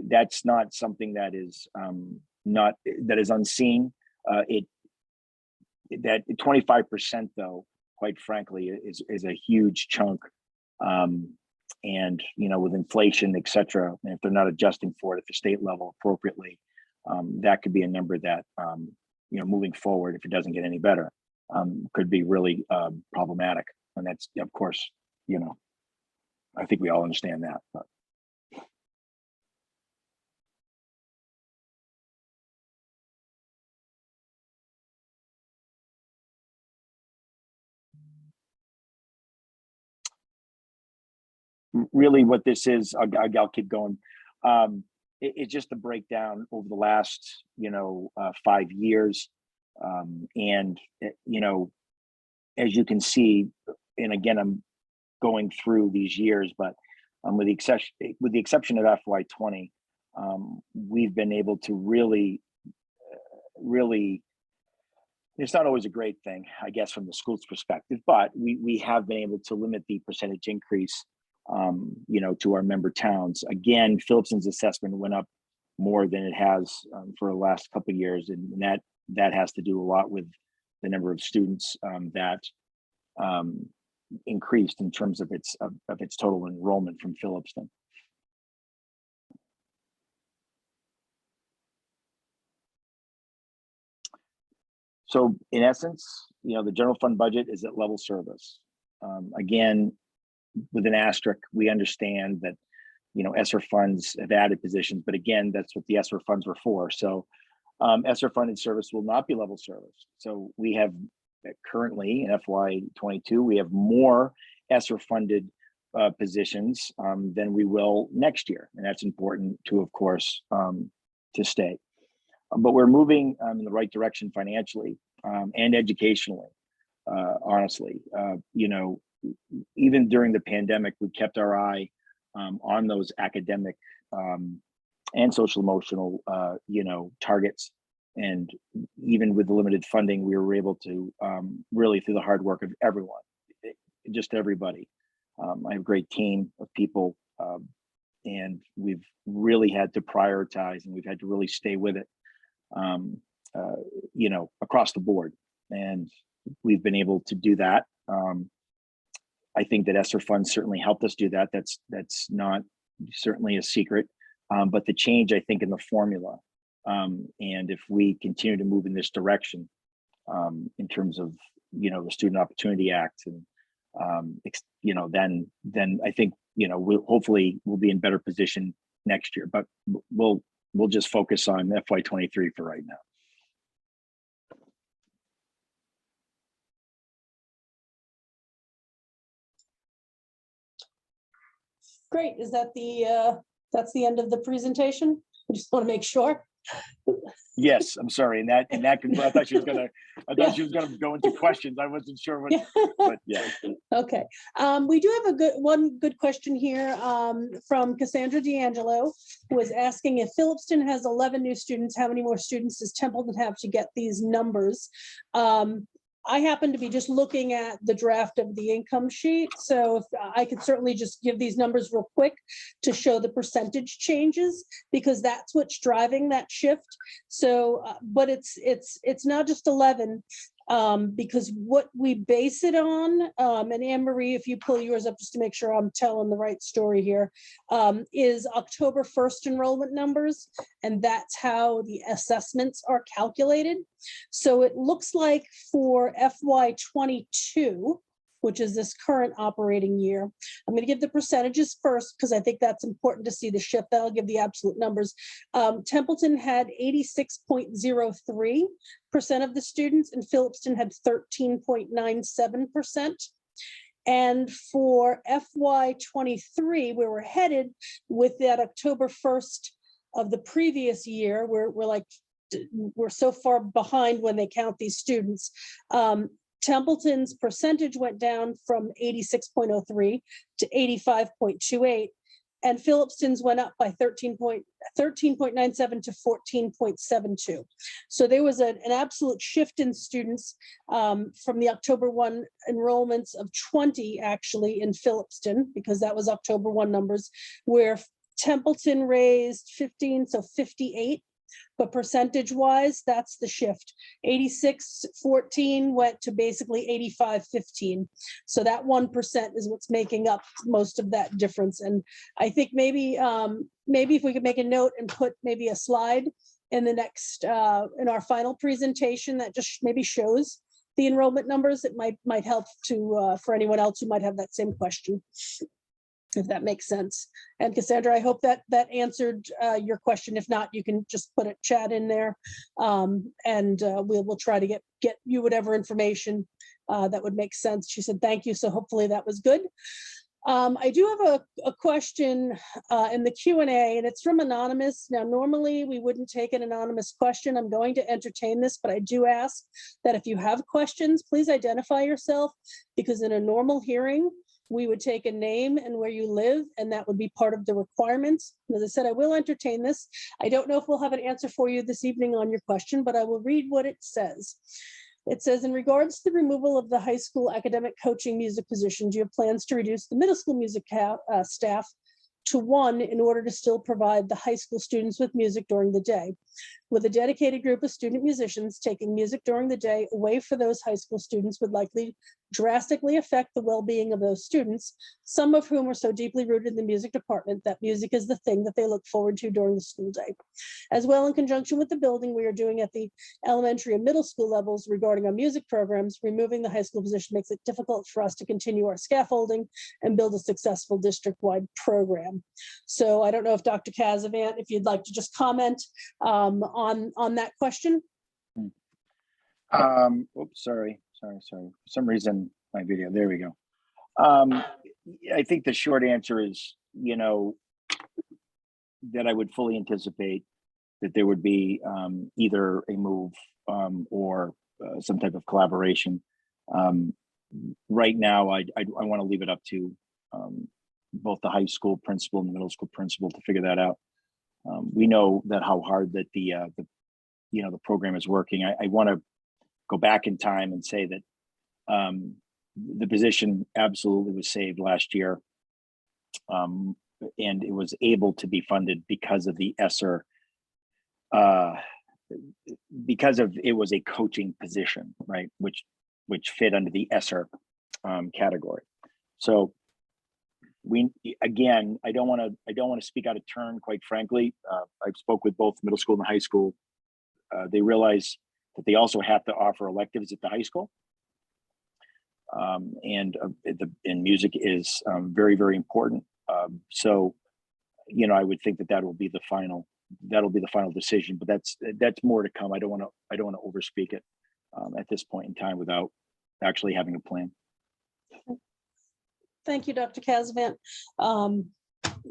that's not something that is that is unseen. That 25% though, quite frankly, is a huge chunk. And with inflation, et cetera, and if they're not adjusting for it at the state level appropriately, that could be a number that moving forward, if it doesn't get any better, could be really problematic. And that's, of course, I think we all understand that. But really what this is, I'll keep going. It's just a breakdown over the last, 5 years. And, as you can see, and again, I'm going through these years, but with the exception of FY20, we've been able to really, it's not always a great thing, I guess, from the school's perspective, but we have been able to limit the percentage increase, to our member towns. Again, Phillipston's assessment went up more than it has for the last couple of years, and that has to do a lot with the number of students that increased in terms of its total enrollment from Phillipston. So in essence, the general fund budget is at level service. Again, with an asterisk, we understand that, ESSER funds have added positions, but again, that's what the ESSER funds were for. So ESSER funded service will not be level service. So we have currently in FY22, we have more ESSER funded positions than we will next year. And that's important to, of course, to stay. But we're moving in the right direction financially and educationally, honestly. Even during the pandemic, we kept our eye on those academic and social emotional, targets. And even with the limited funding, we were able to really, through the hard work of everyone, just everybody. I have a great team of people, and we've really had to prioritize, and we've had to really stay with it, across the board. And we've been able to do that. I think that ESSER funds certainly helped us do that. That's not certainly a secret, but the change, I think, in the formula, and if we continue to move in this direction, in terms of, the Student Opportunity Act, and, then I think, we'll be in better position next year, but we'll just focus on FY23 for right now. Great. Is that that's the end of the presentation? I just want to make sure. Yes, I'm sorry. And that I thought she was gonna go into questions. I wasn't sure what, but yeah. Okay. We do have one good question here from Cassandra D'Angelo, who is asking, if Phillipston has 11 new students, how many more students does Templeton have to get these numbers? I happen to be just looking at the draft of the income sheet, so if I could certainly just give these numbers real quick to show the percentage changes, because that's what's driving that shift. So, but it's not just 11, because what we base it on, and Anne Marie, if you pull yours up just to make sure I'm telling the right story here, is October 1st enrollment numbers, and that's how the assessments are calculated. So it looks like for FY22, which is this current operating year, I'm going to give the percentages first because I think that's important to see the shift. That'll give the absolute numbers. Templeton had 86.03% of the students, and Phillipston had 13.97%. And for FY23, where we're headed with that October 1st of the previous year, we're so far behind when they count these students. Templeton's percentage went down from 86.03 to 85.28, and Phillipston's went up by 13.97 to 14.72. So there was an absolute shift in students from the October 1 enrollments of 20 actually in Phillipston, because that was October 1 numbers, where Templeton raised 15, so 58. But percentage-wise, that's the shift. 86.14 went to basically 85.15. So that 1% is what's making up most of that difference. And I think maybe if we could make a note and put maybe a slide in the next in our final presentation that just maybe shows the enrollment numbers, it might help to for anyone else who might have that same question, if that makes sense. And Cassandra, I hope that answered your question. If not, you can just put a chat in there, and we'll try to get you whatever information that would make sense. She said, thank you. So hopefully that was good. I do have a question in the Q&A, and it's from Anonymous. Now, normally we wouldn't take an anonymous question. I'm going to entertain this, but I do ask that if you have questions, please identify yourself, because in a normal hearing, we would take a name and where you live, and that would be part of the requirements. As I said, I will entertain this. I don't know if we'll have an answer for you this evening on your question, but I will read what it says. It says, in regards to the removal of the high school academic coaching music position, do you have plans to reduce the middle school music staff to 1 in order to still provide the high school students with music during the day? With a dedicated group of student musicians, taking music during the day away for those high school students would likely drastically affect the well-being of those students, some of whom are so deeply rooted in the music department that music is the thing that they look forward to during the school day. As well, in conjunction with the building we are doing at the elementary and middle school levels regarding our music programs, removing the high school position makes it difficult for us to continue our scaffolding and build a successful district-wide program. So I don't know if Dr. Casavant, if you'd like to just comment on that question. Oops, sorry. For some reason, my video, there we go. I think the short answer is, that I would fully anticipate that there would be either a move or some type of collaboration. Right now, I want to leave it up to both the high school principal and the middle school principal to figure that out. We know that how hard that the program is working. I want to go back in time and say that the position absolutely was saved last year, and it was able to be funded because of the ESSER, because of it was a coaching position, right, which fit under the ESSER category. So I don't want to speak out of turn, quite frankly. I've spoke with both middle school and high school. They realize that they also have to offer electives at the high school. And music is very, very important. So, I would think that will be the final decision, but that's more to come. I don't want to overspeak it at this point in time without actually having a plan. Thank you, Dr. Casavant.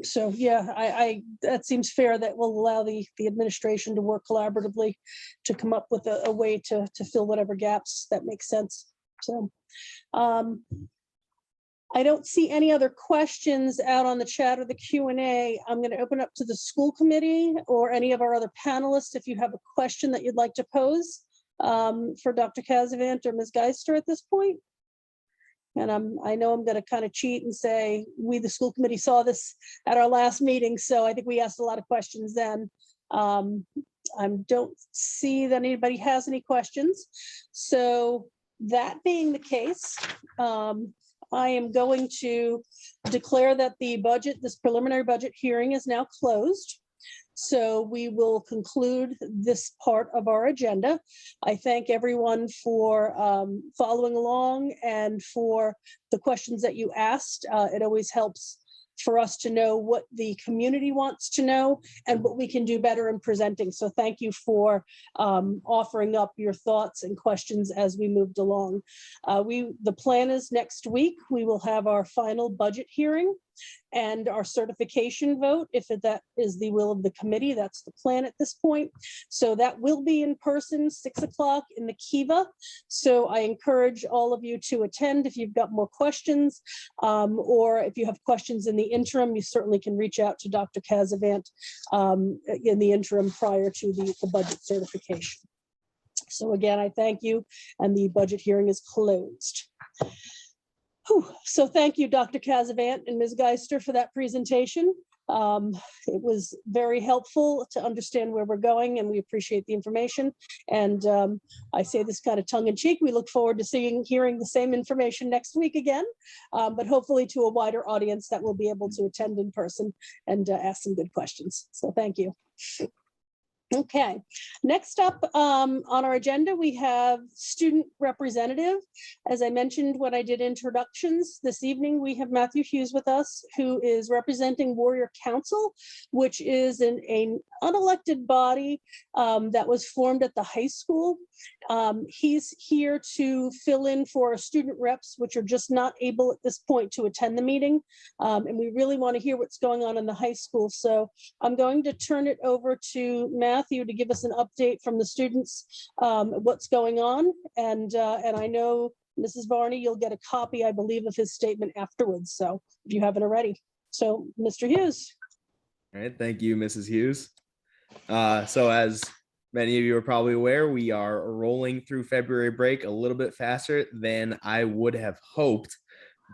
So yeah, that seems fair. That will allow the administration to work collaboratively to come up with a way to fill whatever gaps that makes sense. So I don't see any other questions out on the chat or the Q&A. I'm going to open up to the school committee or any of our other panelists if you have a question that you'd like to pose for Dr. Casavant or Ms. Geister at this point. And I know I'm going to kind of cheat and say we, the school committee, saw this at our last meeting, so I think we asked a lot of questions then. I don't see that anybody has any questions. So that being the case, I am going to declare that this preliminary budget hearing is now closed. So we will conclude this part of our agenda. I thank everyone for following along and for the questions that you asked. It always helps for us to know what the community wants to know and what we can do better in presenting. So thank you for offering up your thoughts and questions as we moved along. The plan is next week, we will have our final budget hearing and our certification vote, if that is the will of the committee. That's the plan at this point. So that will be in person, 6 o'clock in the Kiva. So I encourage all of you to attend if you've got more questions, or if you have questions in the interim, you certainly can reach out to Dr. Casavant in the interim prior to the budget certification. So again, I thank you, and the budget hearing is closed. Whew. So thank you, Dr. Casavant and Ms. Geister, for that presentation. It was very helpful to understand where we're going, and we appreciate the information. And I say this kind of tongue in cheek. We look forward to hearing the same information next week again, but hopefully to a wider audience that will be able to attend in person and ask some good questions. So thank you. Okay, next up on our agenda, we have student representative. As I mentioned when I did introductions, this evening we have Matthew Hughes with us, who is representing Warrior Council, which is an unelected body that was formed at the high school. He's here to fill in for our student reps, which are just not able at this point to attend the meeting. And we really want to hear what's going on in the high school. So I'm going to turn it over to Matthew to give us an update from the students, what's going on. And I know, Mrs. Varney, you'll get a copy, I believe, of his statement afterwards. So if you haven't already. So Mr. Hughes. All right, thank you, Mrs. Hughes. So as many of you are probably aware, we are rolling through February break a little bit faster than I would have hoped.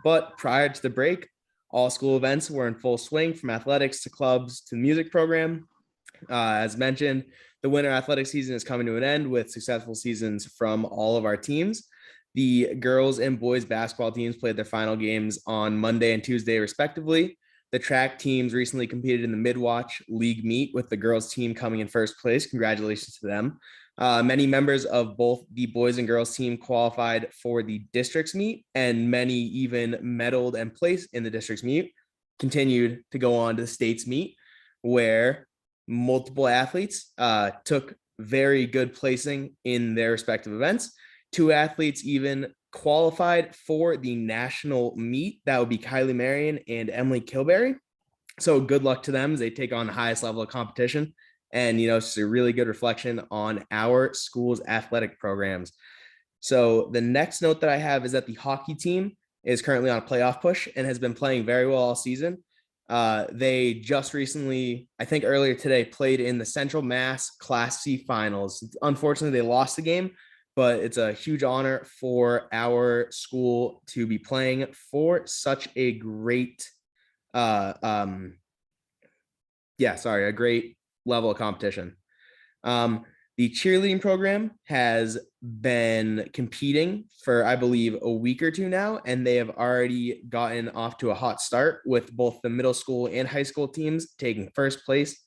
But prior to the break, all school events were in full swing, from athletics to clubs to the music program. As mentioned, the winter athletic season is coming to an end with successful seasons from all of our teams. The girls and boys basketball teams played their final games on Monday and Tuesday, respectively. The track teams recently competed in the mid-watch league meet, with the girls team coming in first place. Congratulations to them. Many members of both the boys and girls team qualified for the district's meet, and many even medaled and placed in the district's meet, continued to go on to the state's meet, where multiple athletes took very good placing in their respective events. 2 athletes even qualified for the national meet. That would be Kylie Marion and Emily Kilberry. So good luck to them as they take on the highest level of competition. And, it's a really good reflection on our school's athletic programs. So the next note that I have is that the hockey team is currently on a playoff push and has been playing very well all season. They just recently, I think earlier today, played in the Central Mass Class C finals. Unfortunately, they lost the game, but it's a huge honor for our school to be playing for such a great, a great level of competition. The cheerleading program has been competing for, I believe, a week or two now, and they have already gotten off to a hot start, with both the middle school and high school teams taking first place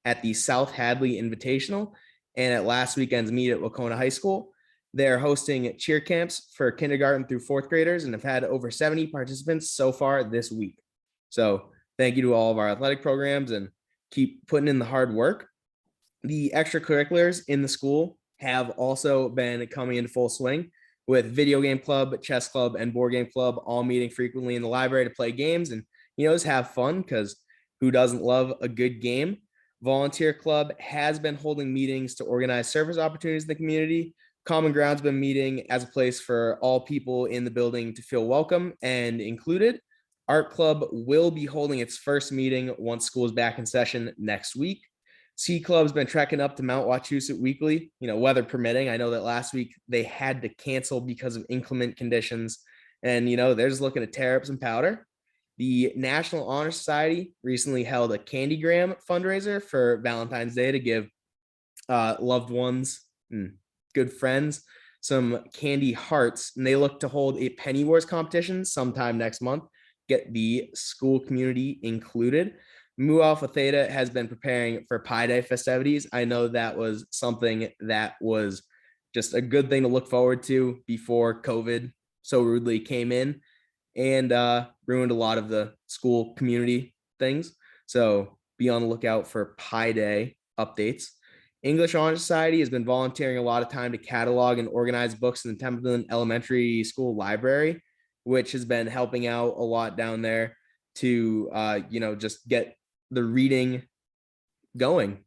at the South Hadley Invitational and at last weekend's meet at Wacona High School. They're hosting cheer camps for kindergarten through 4th graders and have had over 70 participants so far this week. So thank you to all of our athletic programs, and keep putting in the hard work. The extracurriculars in the school have also been coming into full swing, with video game club, chess club, and board game club all meeting frequently in the library to play games and, just have fun, because who doesn't love a good game? Volunteer club has been holding meetings to organize service opportunities in the community. Common Ground's been meeting as a place for all people in the building to feel welcome and included. Art Club will be holding its first meeting once school is back in session next week. Ski Club's been trekking up to Mount Wachusett weekly, weather permitting. I know that last week they had to cancel because of inclement conditions, and, they're just looking to tear up some powder. The National Honor Society recently held a Candygram fundraiser for Valentine's Day to give loved ones and good friends some candy hearts, and they look to hold a Penny Wars competition sometime next month, get the school community included. Mu Alpha Theta has been preparing for Pi Day festivities. I know that was something that was just a good thing to look forward to before COVID so rudely came in and ruined a lot of the school community things. So be on the lookout for Pi Day updates. English Honor Society has been volunteering a lot of time to catalog and organize books in the Templeton Elementary School library, which has been helping out a lot down there to, just get the reading going.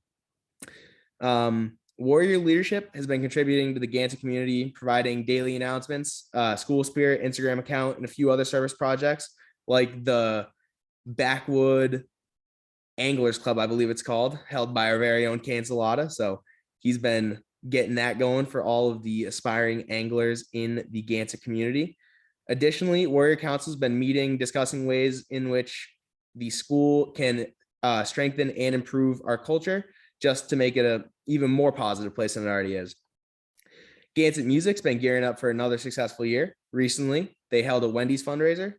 Warrior Leadership has been contributing to the Gansett community, providing daily announcements, School Spirit Instagram account, and a few other service projects like the Backwood Anglers Club, I believe it's called, held by our very own Cancelata. So he's been getting that going for all of the aspiring anglers in the Gansett community. Additionally, Warrior Council has been meeting, discussing ways in which the school can strengthen and improve our culture, just to make it a even more positive place than it already is. Gansett Music's been gearing up for another successful year. Recently, they held a Wendy's fundraiser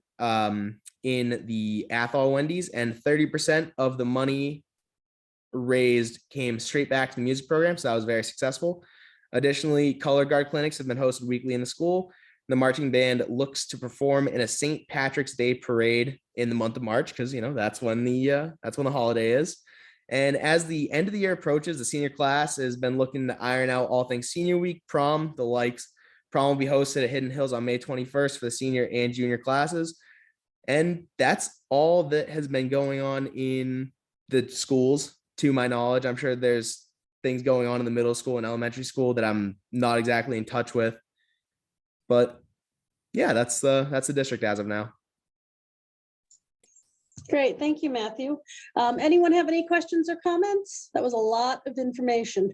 in the Athol Wendy's, and 30% of the money raised came straight back to the music program. So that was very successful. Additionally, color guard clinics have been hosted weekly in the school. The marching band looks to perform in a St. Patrick's Day parade in the month of March because, that's when the holiday is. And as the end of the year approaches, the senior class has been looking to iron out all things senior week, prom, the likes. Prom will be hosted at Hidden Hills on May 21st for the senior and junior classes. And that's all that has been going on in the schools, to my knowledge. I'm sure there's things going on in the middle school and elementary school that I'm not exactly in touch with. But yeah, that's the district as of now. Great, thank you, Matthew. Anyone have any questions or comments? That was a lot of information.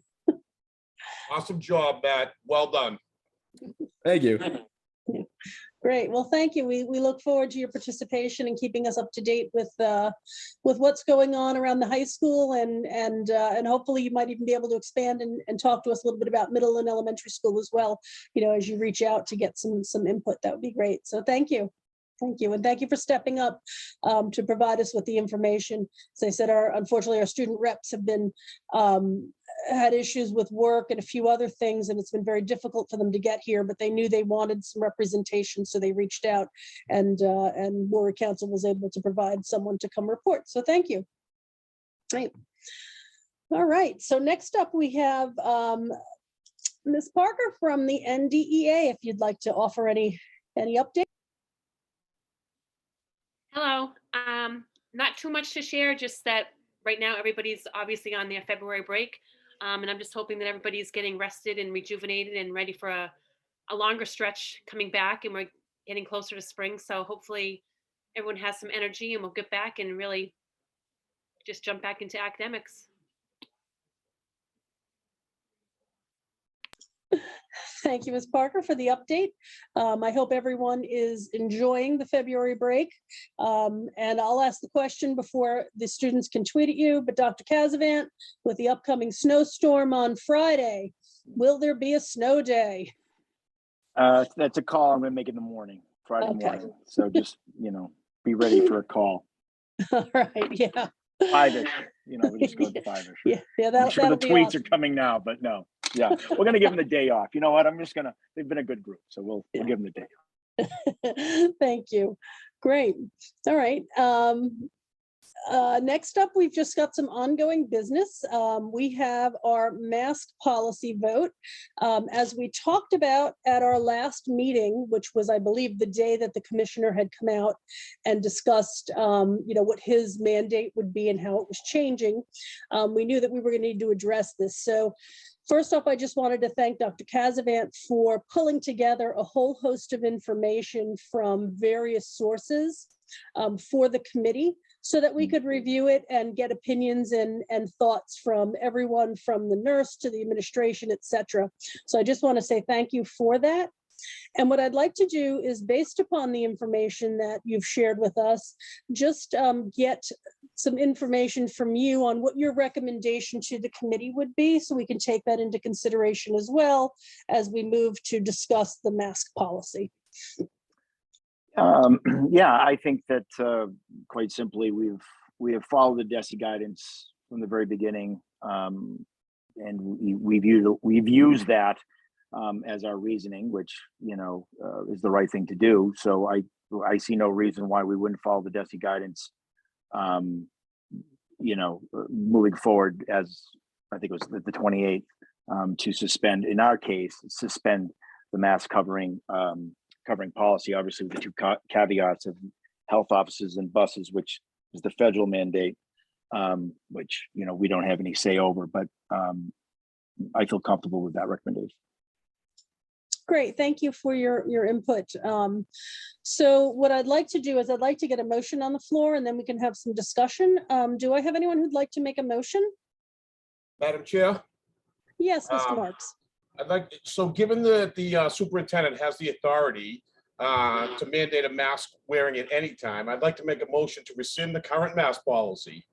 Awesome job, Matt. Well done. Thank you. Great, well, thank you. We look forward to your participation and keeping us up to date with what's going on around the high school, and hopefully you might even be able to expand and talk to us a little bit about middle and elementary school as well, as you reach out to get some input. That would be great. So thank you. Thank you. And thank you for stepping up to provide us with the information. As I said, unfortunately, our student reps have been had issues with work and a few other things, and it's been very difficult for them to get here, but they knew they wanted some representation, so they reached out, and Warwick Council was able to provide someone to come report. So thank you. Great. All right. So next up we have Ms. Parker from the NDEA, if you'd like to offer any update. Hello. Not too much to share, just that right now everybody's obviously on their February break. And I'm just hoping that everybody's getting rested and rejuvenated and ready for a longer stretch coming back, and we're getting closer to spring. So hopefully everyone has some energy and we'll get back and really just jump back into academics. Thank you, Ms. Parker, for the update. I hope everyone is enjoying the February break. And I'll ask the question before the students can tweet at you, but Dr. Casavant, with the upcoming snowstorm on Friday, will there be a snow day? That's a call I'm going to make in the morning, Friday morning. So just, be ready for a call. All right, yeah. 5-ish, we just go to 5-ish. Yeah, I'm sure the tweets are coming now, but no. Yeah, we're going to give them the day off. You know what? They've been a good group, so we'll give them the day off. Thank you. Great. All right. Next up, we've just got some ongoing business. We have our mask policy vote. As we talked about at our last meeting, which was, I believe, the day that the commissioner had come out and discussed, what his mandate would be and how it was changing. We knew that we were going to need to address this. So first off, I just wanted to thank Dr. Casavant for pulling together a whole host of information from various sources for the committee, so that we could review it and get opinions and thoughts from everyone, from the nurse to the administration, et cetera. So I just want to say thank you for that. And what I'd like to do is, based upon the information that you've shared with us, just get some information from you on what your recommendation to the committee would be, so we can take that into consideration as well as we move to discuss the mask policy. Yeah, I think that quite simply, we have followed the DESI guidance from the very beginning, and we've used that as our reasoning, which is the right thing to do. So I see no reason why we wouldn't follow the DESI guidance. Moving forward, as I think it was the 28th, to suspend, in our case, the mask covering policy, obviously with the two caveats of health offices and buses, which is the federal mandate, which we don't have any say over, but I feel comfortable with that recommendation. Great, thank you for your input. So what I'd like to do is I'd like to get a motion on the floor, and then we can have some discussion. Do I have anyone who'd like to make a motion? Madam Chair? Yes, Mr. Marks. So given that the superintendent has the authority to mandate a mask wearing at any time, I'd like to make a motion to rescind the current mask policy.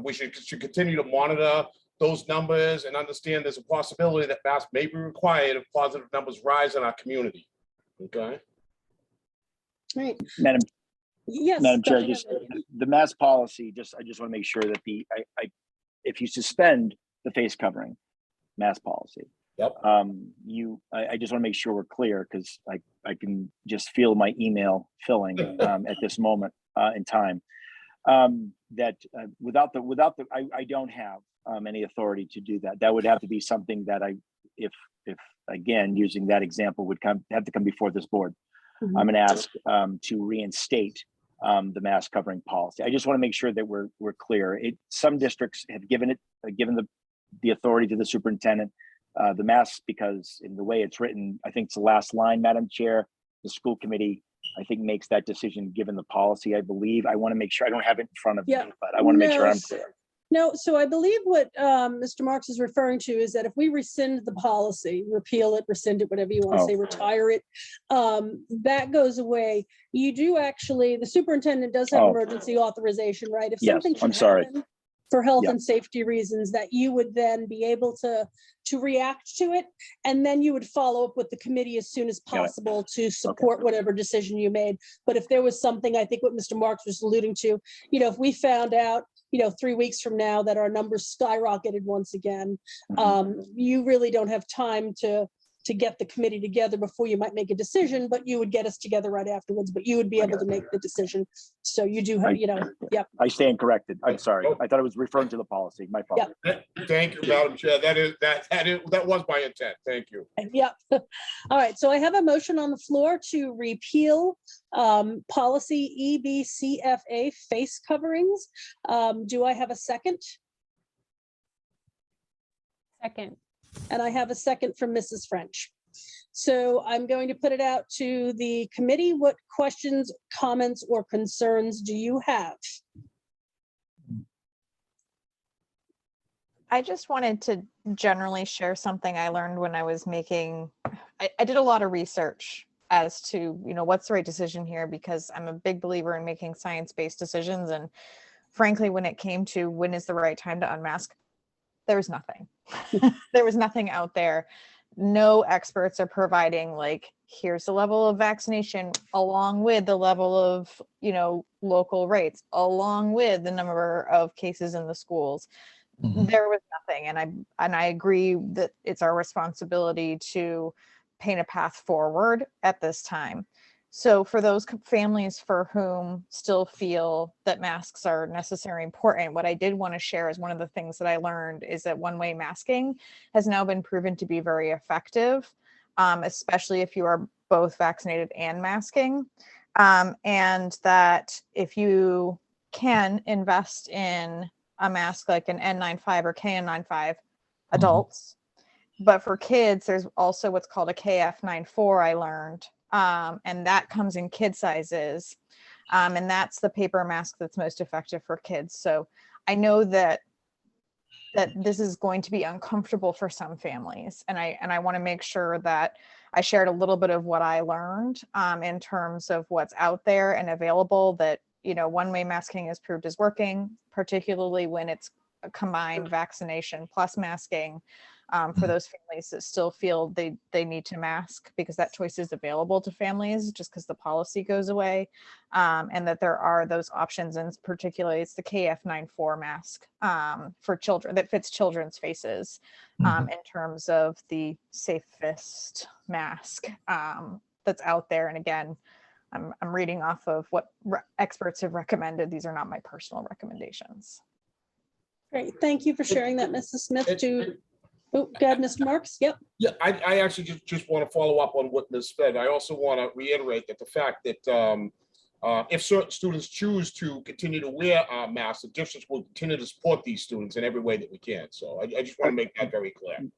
We should continue to monitor those numbers and understand there's a possibility that masks may be required if positive numbers rise in our community. Okay. Right. Madam Chair, the mask policy, I just want to make sure that if you suspend the face covering mask policy, Yep. I just want to make sure we're clear, because I can just feel my email filling at this moment in time. That without the I don't have any authority to do that. That would have to be something that if again, using that example, would have to come before this board. Mhm. I'm going to ask to reinstate the mask covering policy. I just want to make sure that we're clear. Some districts have given the authority to the superintendent, the masks, because in the way it's written, I think it's the last line, Madam Chair, the school committee, I think, makes that decision given the policy, I believe. I want to make sure, I don't have it in front of me, but I want to make sure I'm clear. No, so I believe what Mr. Marks is referring to is that if we rescind the policy, repeal it, rescind it, whatever you want to say, retire it, that goes away. You do actually, the superintendent does have emergency authorization, right? If something should happen for health and safety reasons, that you would then be able to react to it, and then you would follow up with the committee as soon as possible to support whatever decision you made. But if there was something, I think what Mr. Marks was alluding to, if we found out 3 weeks from now that our numbers skyrocketed once again, you really don't have time to get the committee together before you might make a decision, but you would get us together right afterwards, but you would be able to make the decision. So you do have, I stand corrected. I'm sorry. I thought I was referring to the policy. My fault. Thank you, Madam Chair. That was my intent. Thank you. Yeah. All right. So I have a motion on the floor to repeal policy EBCFA face coverings. Do I have a second? Second. And I have a second from Mrs. French. So I'm going to put it out to the committee. What questions, comments, or concerns do you have? I just wanted to generally share something I learned when I was I did a lot of research as to, what's the right decision here, because I'm a big believer in making science-based decisions. And frankly, when it came to when is the right time to unmask, there was nothing. There was nothing out there. No experts are providing here's the level of vaccination along with the level of, local rates, along with the number of cases in the schools. There was nothing. And I agree that it's our responsibility to paint a path forward at this time. So for those families for whom still feel that masks are necessary and important, what I did want to share is one of the things that I learned is that one-way masking has now been proven to be very effective, especially if you are both vaccinated and masking. And that if you can invest in a mask like an N95 or KN95 adults, but for kids, there's also what's called a KF94, I learned. And that comes in kid sizes. And that's the paper mask that's most effective for kids. So I know that this is going to be uncomfortable for some families. And I want to make sure that I shared a little bit of what I learned in terms of what's out there and available, that, one-way masking is proved as working, particularly when it's a combined vaccination plus masking. For those families that still feel they need to mask, because that choice is available to families just because the policy goes away, and that there are those options, and particularly it's the KF94 mask for children that fits children's faces in terms of the safest mask that's out there. And again, I'm reading off of what experts have recommended. These are not my personal recommendations. Great. Thank you for sharing that, Mrs. Smith. Oh, go ahead, Mr. Marks. Yep. Yeah, I actually just want to follow up on what Ms. said. I also want to reiterate that the fact that if certain students choose to continue to wear masks, the district will continue to support these students in every way that we can. So I just want to make that very clear.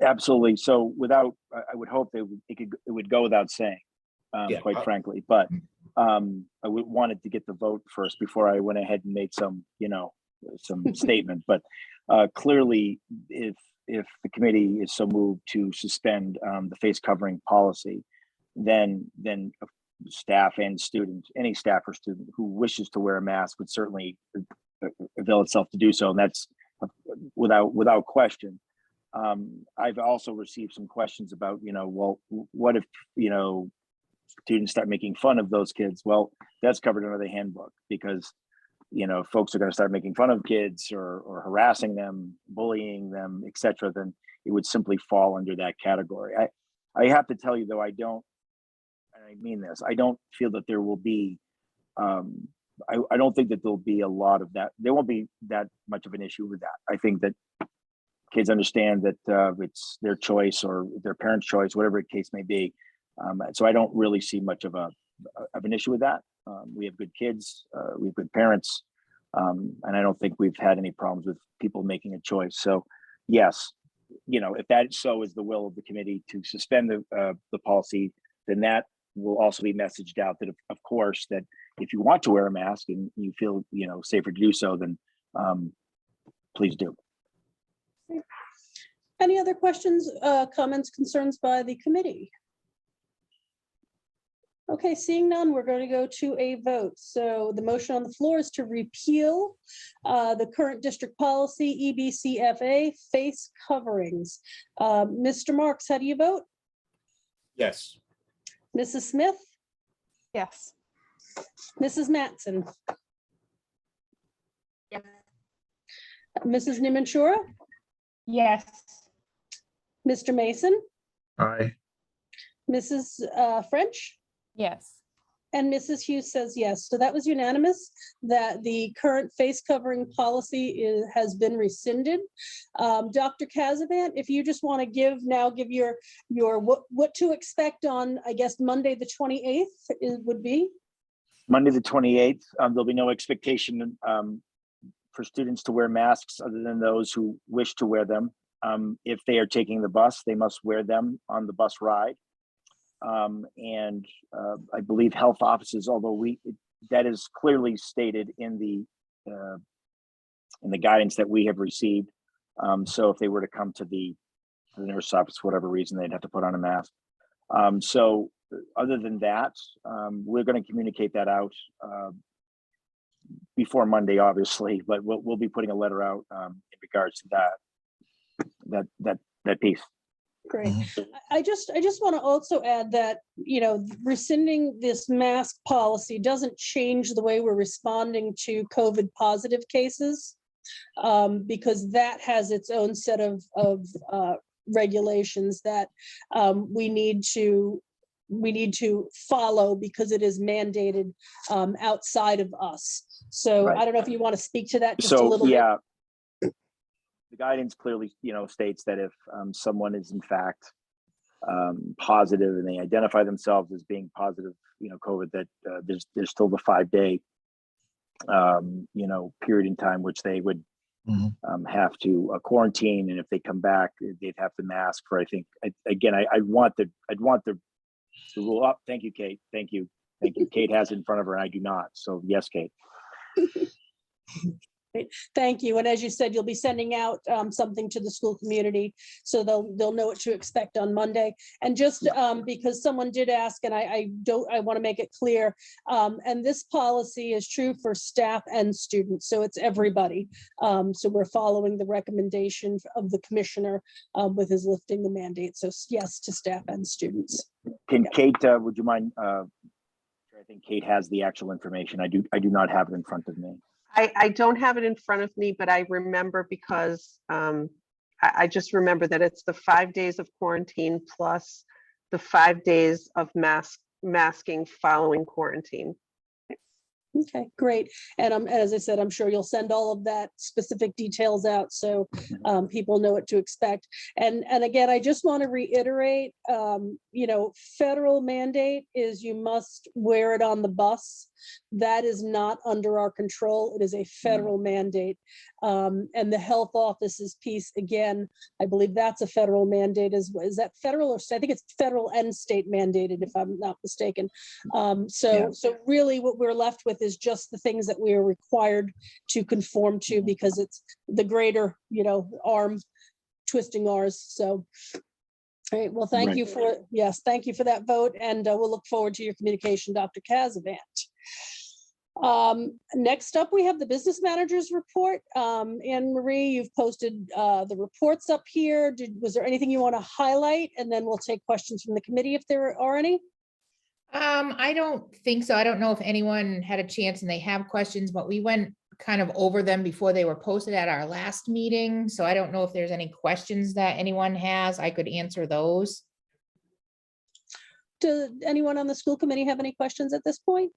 Absolutely. So I would hope that it would go without saying, quite frankly, but I wanted to get the vote first before I went ahead and made some statement. But clearly, if the committee is so moved to suspend the face covering policy, then staff and students, any staff or student who wishes to wear a mask would certainly avail itself to do so. And that's without question. I've also received some questions about, well, what if, students start making fun of those kids? Well, that's covered under the handbook, because if folks are going to start making fun of kids or harassing them, bullying them, etc., then it would simply fall under that category. I have to tell you though, I don't, and I mean this, I don't feel that there will be, I don't think that there'll be a lot of that. There won't be that much of an issue with that. I think that kids understand that it's their choice or their parents' choice, whatever the case may be. So I don't really see much of an issue with that. We have good kids, we have good parents, and I don't think we've had any problems with people making a choice. So yes, if that so is the will of the committee to suspend the policy, then that will also be messaged out that of course that if you want to wear a mask and you feel safer to do so, then please do. Any other questions, comments, concerns by the committee? Okay, seeing none, we're going to go to a vote. So the motion on the floor is to repeal the current district policy, EBCFA, face coverings. Mr. Marks, how do you vote? Yes. Mrs. Smith? Yes. Mrs. Matson? Yes. Mrs. Nimanchura? Yes. Mr. Mason? Aye. Mrs. French? Yes. And Mrs. Hughes says yes. So that was unanimous that the current face covering policy has been rescinded. Dr. Casavant, if you just want to give your what to expect on, I guess, Monday, the 28th would be? Monday the 28th, there'll be no expectation for students to wear masks other than those who wish to wear them. If they are taking the bus, they must wear them on the bus ride. And I believe health offices, although that is clearly stated in the guidance that we have received. So if they were to come to the nurse office for whatever reason, they'd have to put on a mask. So other than that, we're going to communicate that out before Monday, obviously, but we'll be putting a letter out in regards to that piece. Great. I just want to also add that, rescinding this mask policy doesn't change the way we're responding to COVID positive cases, because that has its own set of regulations that we need to follow because it is mandated outside of us. So Right. I don't know if you want to speak to that just a So little bit. yeah, the guidance clearly, states that if someone is in fact positive and they identify themselves as being positive, COVID, that there's still the 5-day, period in time which they would have to quarantine, and if they come back, they'd have to mask for. I think I'd want the rule up. Thank you, Kate. Thank you. Kate has it in front of her, and I do not. So yes, Kate. Thank you. And as you said, you'll be sending out something to the school community, so they'll know what to expect on Monday. And just because someone did ask, and I want to make it clear, and this policy is true for staff and students, so it's everybody. So we're following the recommendation of the commissioner with his lifting the mandate. So yes, to staff and students. Can Kate? Would you mind? I think Kate has the actual information. I do not have it in front of me. I don't have it in front of me, but I remember because I just remember that it's the 5 days of quarantine plus the 5 days of masking following quarantine. Okay, great. And as I said, I'm sure you'll send all of that specific details out so people know what to expect. And again, I just want to reiterate, federal mandate is you must wear it on the bus. That is not under our control. It is a federal mandate. And the health office's piece, again, I believe that's a federal mandate. Is that federal or state? I think it's federal and state mandated, if I'm not mistaken. So really what we're left with is just the things that we are required to conform to because it's the greater, arm twisting ours. So, all right, well, thank you for that vote. And we'll look forward to your communication, Dr. Casavant. Next up, we have the business manager's report. Anne Marie, you've posted the reports up here. Was there anything you want to highlight? And then we'll take questions from the committee if there are any. I don't think so. I don't know if anyone had a chance and they have questions, but we went kind of over them before they were posted at our last meeting. So I don't know if there's any questions that anyone has. I could answer those. Does anyone on the school committee have any questions at this point?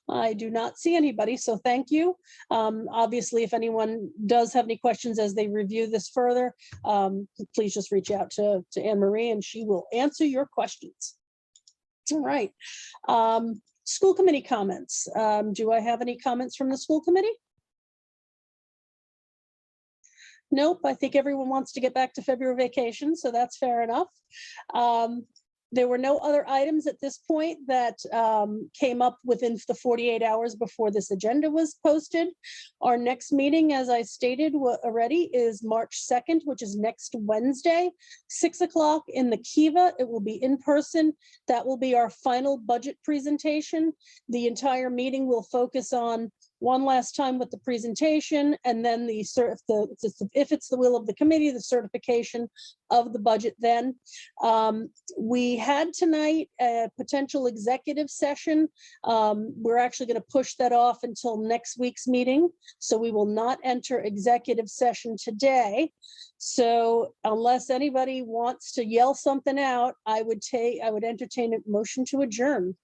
I do not see anybody, so thank you. Obviously, if anyone does have any questions as they review this further, please just reach out to Anne Marie and she will answer your questions. All right. School committee comments. Do I have any comments from the school committee? Nope, I think everyone wants to get back to February vacation, so that's fair enough. There were no other items at this point that came up within the 48 hours before this agenda was posted. Our next meeting, as I stated already, is March 2nd, which is next Wednesday, 6 o'clock in the Kiva. It will be in person. That will be our final budget presentation. The entire meeting will focus on one last time with the presentation, and then if it's the will of the committee, the certification of the budget then. We had tonight a potential executive session. We're actually going to push that off until next week's meeting. So we will not enter executive session today. So unless anybody wants to yell something out, I would entertain a motion to adjourn.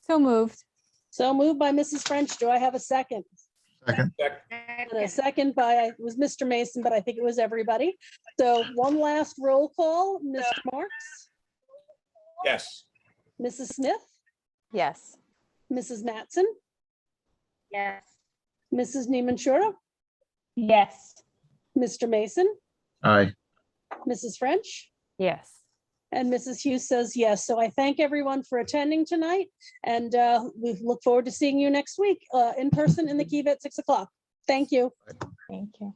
So moved. So moved by Mrs. French. Do I have a second? Second. And a second by, it was Mr. Mason, but I think it was everybody. So one last roll call, Mr. Marks, Yes. Mrs. Smith, Yes. Mrs. Matson, Yes. Mrs. Neeman Shorta, Yes. Mr. Mason, Aye. Mrs. French, Yes. and Mrs. Hughes says yes. So I thank everyone for attending tonight, and we look forward to seeing you next week in person in the Kiva at 6 o'clock. Thank you. Thank you.